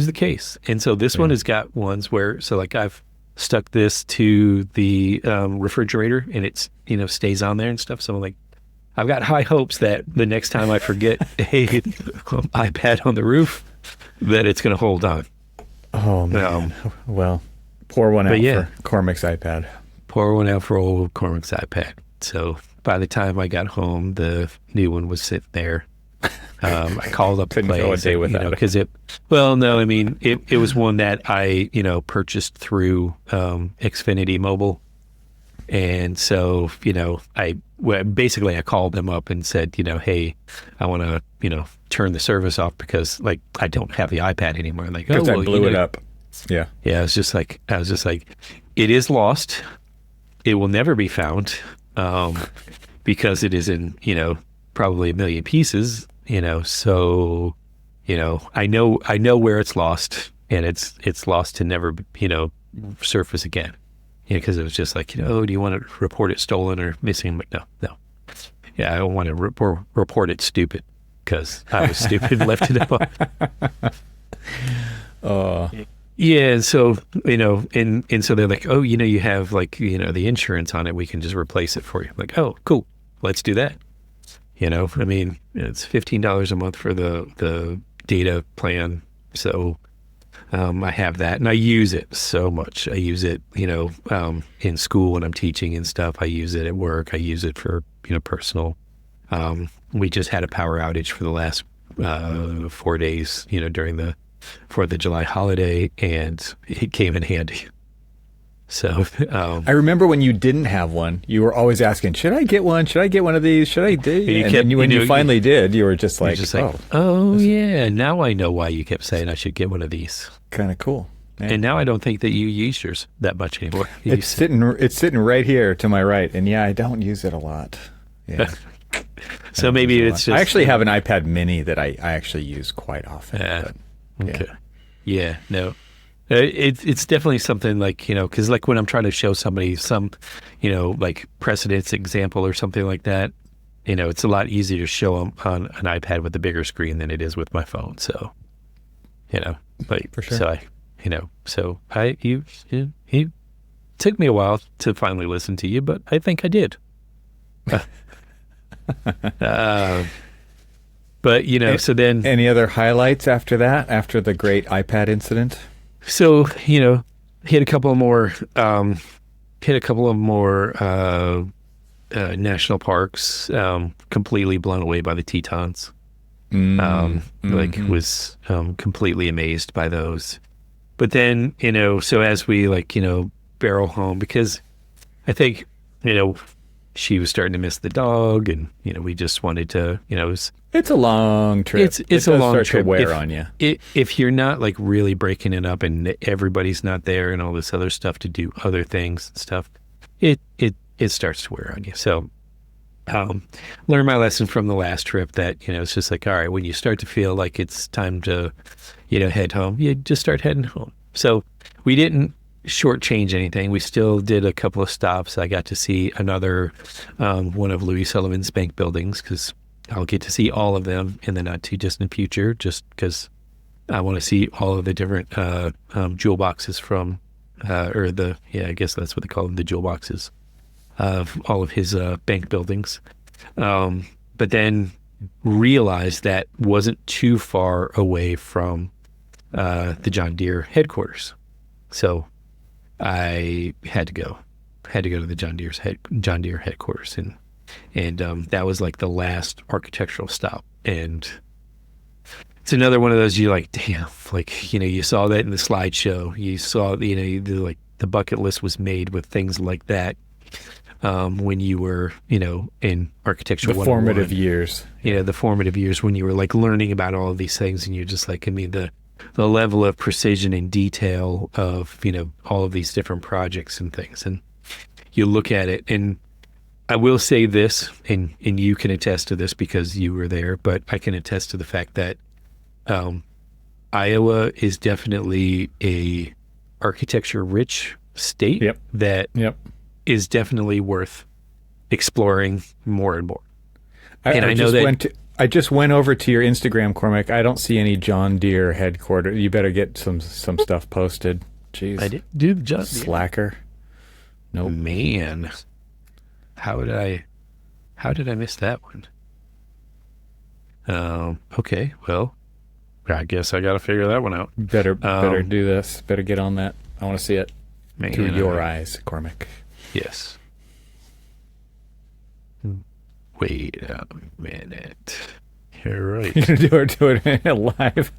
the case, and so this one has got ones where like I've stuck this to the refrigerator, and it's stays on there and stuff. So I'm like, I've got high hopes that the next time I forget a iPad on the roof, that it's going to hold on. Oh, man. Well, pour one out for Cormac's iPad. Pour one out for old Cormac's iPad. So by the time I got home, the new one was sitting there. I called up the place. Couldn't go a day without because it was one that I, purchased through Xfinity Mobile. And so, I called them up and said, hey, I want to, turn the service off because like I don't have the iPad anymore. And like, I blew it up. Yeah. Yeah. I was just like, it is lost. It will never be found because it is in, probably a million pieces, so, I know where it's lost, and it's lost to never, surface again. Because it was just like, do you want to report it stolen or missing? But no. Yeah, I don't want to report it stupid because I was stupid and left it up. Yeah, and so, and so they're like, oh, you have like, the insurance on it. We can just replace it for you. I'm like, oh, cool. Let's do that. I mean, it's $15 a month for the data plan. So I have that, and I use it so much. I use it, in school when I'm teaching and stuff. I use it at work. I use it for, personal. We just had a power outage for the last 4 days, during the 4th of July holiday, and it came in handy. So I remember when you didn't have one, you were always asking, "Should I get one? Should I get one of these? Should I do?" When you finally did, you were just like, "Oh yeah, now I know why you kept saying I should get one of these." Kind of cool. Yeah. And now I don't think that you use yours that much anymore. It's sitting right here to my right, and I don't use it a lot. Yeah. So maybe it's just. I actually have an iPad Mini that I actually use quite often. Okay. Yeah. No. It's definitely something like, because like when I'm trying to show somebody some, like precedence example or something like that, it's a lot easier to show them on an iPad with a bigger screen than it is with my phone. So, but for sure. So he took me a while to finally listen to you, but I think I did. But, so then. Any other highlights after that, after the great iPad incident? So, hit a couple of more national parks, completely blown away by the Tetons. Was completely amazed by those. But then, so as we barrel home, because I think, she was starting to miss the dog, and we just wanted to, it's a long trip. It's a long trip. To wear on you. If you're not like really breaking it up, and everybody's not there, and all this other stuff to do other things and stuff, it starts to wear on you. So, learned my lesson from the last trip that it's just like, all right, when you start to feel like it's time to, head home, you just start heading home. So we didn't shortchange anything. We still did a couple of stops. I got to see another one of Louis Sullivan's bank buildings, because I'll get to see all of them in the not too distant future, just because I want to see all of the different jewel boxes from, I guess that's what they call them, the jewel boxes of all of his bank buildings. But then realized that wasn't too far away from the John Deere headquarters. So I had to go to the John Deere headquarters, and that was like the last architectural stop. And it's another one of those, you like, damn, like, you saw that in the slideshow, you saw, the like the bucket list was made with things like that when you were, in architecture. The formative years. Yeah, the formative years when you were like learning about all of these things, and you're just like, the level of precision and detail of, all of these different projects and things. And you look at it, and I will say this, and you can attest to this because you were there, but I can attest to the fact that Iowa is definitely a architecture-rich state that is definitely worth exploring more and more. I just went over to your Instagram, Cormac. I don't see any John Deere headquarters. You better get some stuff posted. Jeez, I did do John Deere. Slacker. Nope. Man, how did I miss that one? Okay, well, I guess I got to figure that one out. Better do this. Better get on that. I want to see it through your eyes, Cormac. Yes. Wait a minute. You're right. You're going to do it live.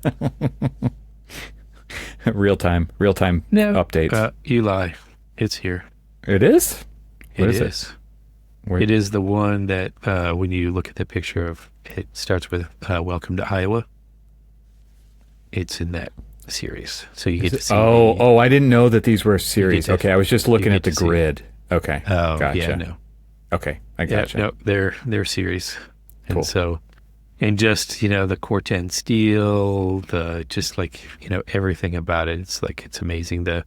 Real time updates. You lie. It's here. It is? What is it? It is the one that when you look at the picture of, it starts with Welcome to Iowa. It's in that series. So you get to see. I didn't know that these were series. Okay, I was just looking at the grid. Okay. Oh, gotcha. Yeah, no. Okay, I gotcha. No, they're series. And cool. So, and just, the Corten steel, everything about it. It's like, it's amazing. The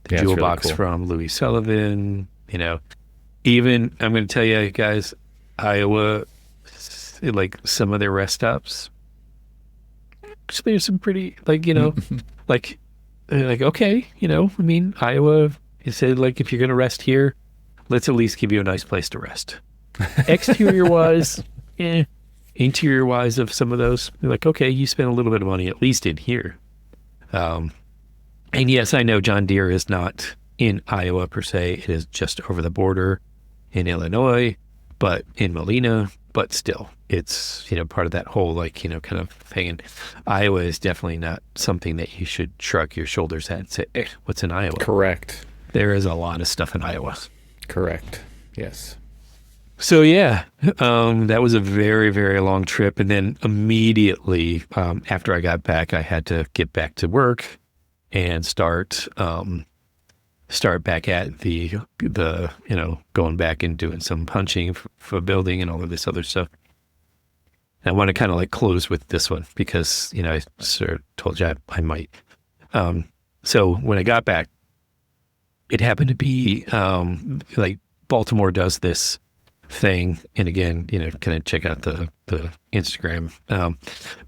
jewel really box cool. from Louis Sullivan, even, I'm going to tell you guys, Iowa, like some of their rest stops, there's some pretty, okay, Iowa, it said, like, if you're going to rest here, let's at least give you a nice place to rest. Exterior-wise, interior-wise of some of those, they're like, okay, you spent a little bit of money, at least in here. And yes, I know John Deere is not in Iowa per se. It is just over the border in Illinois, but in Molina, but still, it's, part of that whole, kind of thing. And Iowa is definitely not something that you should shrug your shoulders at and say, what's in Iowa? Correct. There is a lot of stuff in Iowa. Correct. Yes. So yeah, that was a very, very long trip. And then immediately after I got back, I had to get back to work and start back at the going back and doing some punching for building and all of this other stuff. And I want to kind of like close with this one because, I sort of told you I might. So when I got back, it happened to be like Baltimore does this thing. And again, kind of check out the Instagram.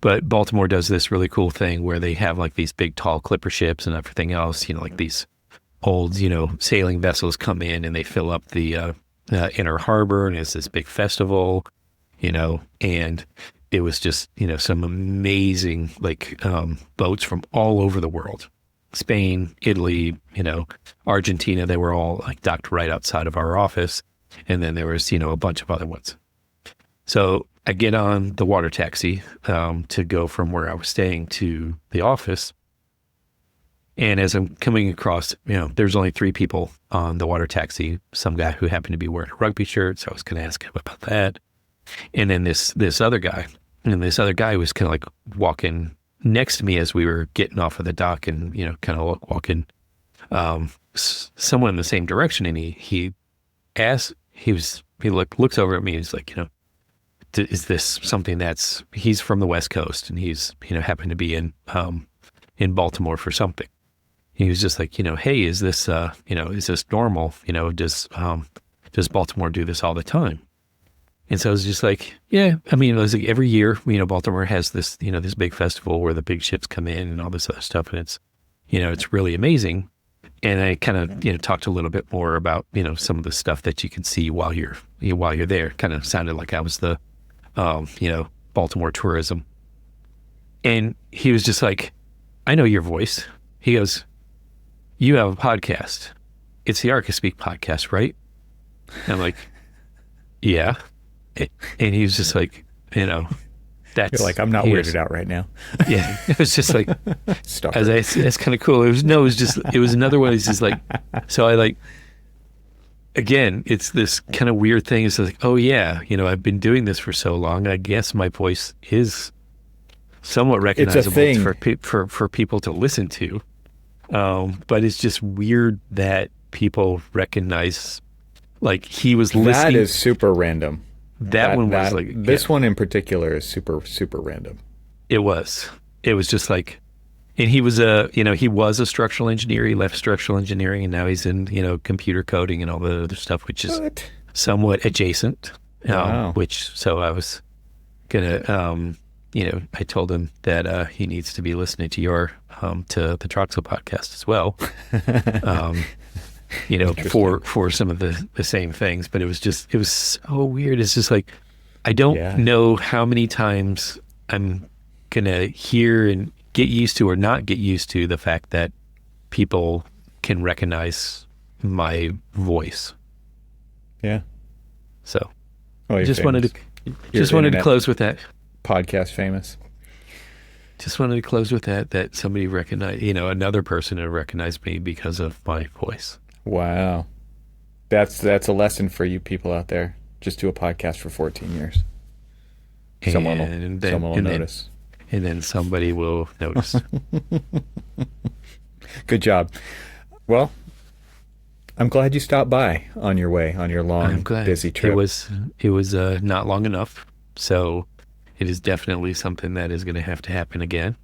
But Baltimore does this really cool thing where they have like these big tall clipper ships and everything else, like these old, sailing vessels come in and they fill up the inner harbor, and it's this big festival, and it was just, some amazing like boats from all over the world. Spain, Italy, Argentina, they were all like docked right outside of our office. And then there was, a bunch of other ones. So I get on the water taxi to go from where I was staying to the office. And as I'm coming across, there's only 3 people on the water taxi. Some guy who happened to be wearing a rugby shirt. So I was going to ask him about that. And then this other guy, was kind of like walking next to me as we were getting off of the dock and, kind of walking somewhat in the same direction. And he asked, he looks over at me. He's like, is this something he's from the West Coast and he's, happened to be in Baltimore for something. He was just like, hey, is this normal? Does Baltimore do this all the time? And so I was just like, yeah, it was like every year, Baltimore has this, this big festival where the big ships come in and all this other stuff. And it's, it's really amazing. And I kind of, talked a little bit more about, some of the stuff that you can see while you're there. Kind of sounded like I was the, Baltimore tourism. And he was just like, I know your voice. He goes, you have a podcast. It's the ArchiSpeak podcast, right? And I'm like, yeah. And he was just like, That's You're like, I'm not weirded out right now. Yeah, it was just like, that's kind of cool. It was another one. It's just like, so I like, again, it's this kind of weird thing. It's like, oh yeah, I've been doing this for so long. I guess my voice is somewhat recognizable for people to listen to. But it's just weird that people recognize, like, he was listening. That is super random. That one was like... This one in particular is super, super random. It was. It was just like... And he was he was a structural engineer. He left structural engineering, and now he's in, computer coding and all the other stuff, which is somewhat adjacent. Wow. So I was going to, I told him that he needs to be listening to to the Troxel podcast as well. For some of the same things, but it was so weird. It's just like, I don't know how many times I'm gonna hear and get used to or not get used to the fact that people can recognize my voice. Yeah. So just wanted to close with that. Podcast famous. Just wanted to close with that somebody recognized, another person had recognized me because of my voice. Wow. That's a lesson for you people out there. Just do a podcast for 14 years. Someone will notice. And then somebody will notice. Good job. Well, I'm glad you stopped by on your way, on your long, busy trip. It was not long enough. So it is definitely something that is going to have to happen again.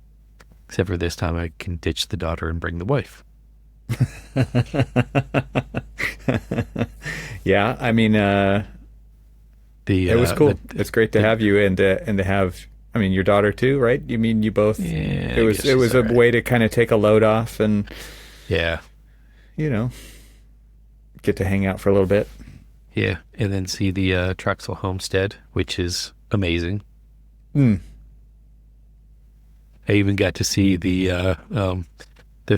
Except for this time I can ditch the daughter and bring the wife. Yeah, I mean, it was cool. It's great to have you and to have, I mean, your daughter too, right? You mean you both? Yeah, it was a way to kind of take a load off and get to hang out for a little bit. Yeah, and then see the Troxel homestead, which is amazing. I even got to see the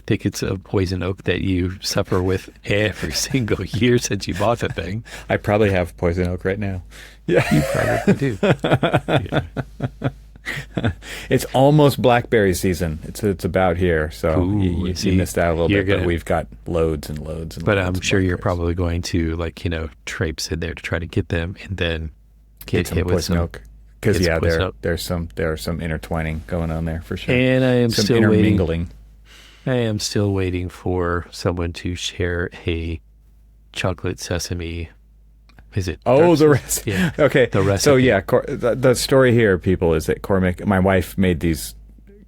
thickets of poison oak that you suffer with every single year since you bought the thing. I probably have poison oak right now. Yeah, you probably do. Yeah. It's almost blackberry season. It's about here, so you missed out a little bit. But we've got loads and loads. But I'm sure you're probably going to traipse in there to try to get them, and then get hit with poison oak. Because there's some intertwining going on there for sure. And I am still intermingling. I am still waiting for someone to share a chocolate sesame. Is it? Oh, the recipe. Yeah. Okay. The recipe. So yeah, the story here, people, is that Cormac, my wife, made these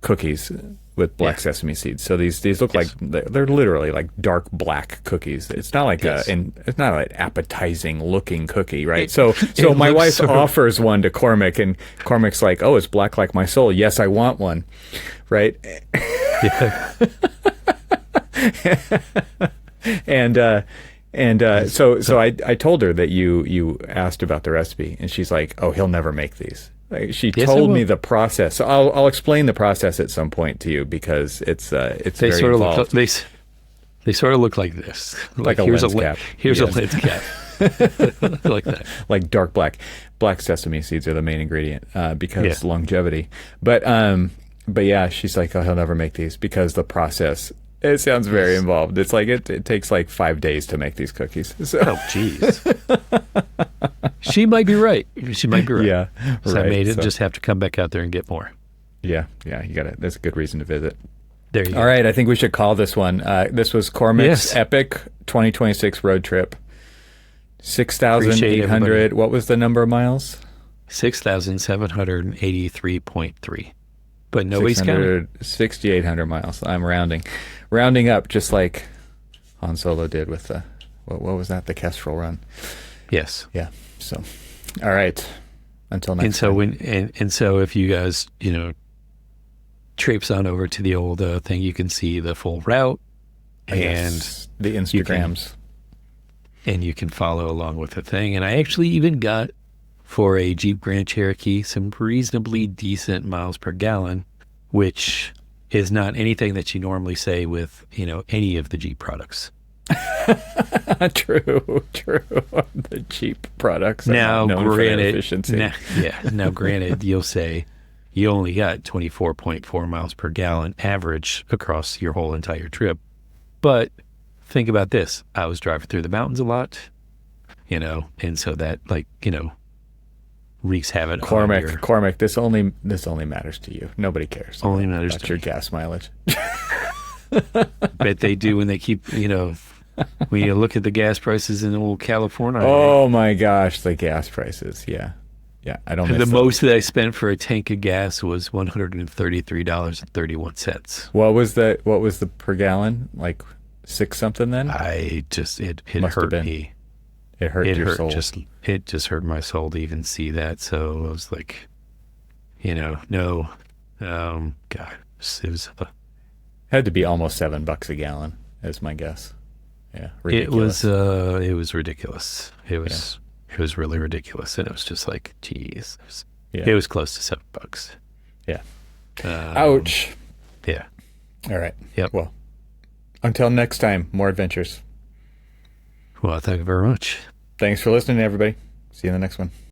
cookies with black sesame seeds. So these look like they're literally like dark black cookies. It's not like it's not an appetizing looking cookie, right? So my wife offers one to Cormac, and Cormac's like, "Oh, it's black like my soul. Yes, I want one." Right? Yeah. So I told her that you asked about the recipe, and she's like, "Oh, he'll never make these." She told me the process. So I'll explain the process at some point to you, because it's very involved. They sort of look like this. Like a lens cap. Here's a lens cap. Like that. Like dark black. Black sesame seeds are the main ingredient because longevity. But yeah, she's like, "Oh, he'll never make these because the process." It sounds very involved. It's like it takes like 5 days to make these cookies. So. Oh, jeez. She might be right. Yeah, so right. I may just have to come back out there and get more. Yeah, you got it. That's a good reason to visit. There you go. All right, I think we should call this one. This was Cormac's epic 2026 road trip. 6,800. What was the number of miles? 6,783.3. But nobody's counting. 6,800 miles. I'm rounding up, just like Han Solo did with the what was that? The Kestrel run. Yes. Yeah. So, all right. Until next time. And so if you guys traipse on over to the old thing, you can see the full route and the Instagrams, and you can follow along with the thing. And I actually even got, for a Jeep Grand Cherokee, some reasonably decent miles per gallon, which is not anything that you normally say with, any of the Jeep products. True. The Jeep products. Now, known granted, for efficiency. now, granted, you'll say, you only got 24.4 miles per gallon average across your whole entire trip. But think about this. I was driving through the mountains a lot, and so that, wreaks havoc. Cormac, this only matters to you. Nobody cares. Only matters to your gas mileage. Bet they do when they keep, when you look at the gas prices in old California. Oh my gosh, the gas prices. Yeah. Yeah, I don't miss the most that I spent for a tank of gas was $133.31. What was the per gallon? Like 6 something then? It hurt me. It hurt your soul. It just hurt my soul to even see that. So I was like, no, God, it was had to be almost $7 a gallon, is my guess. Yeah, ridiculous. It was ridiculous. It was really ridiculous, and it was just like, geez, it was close to $7. Yeah. Ouch. Yeah. All right. Yep. Well, until next time, more adventures. Well, thank you very much. Thanks for listening, everybody. See you in the next one.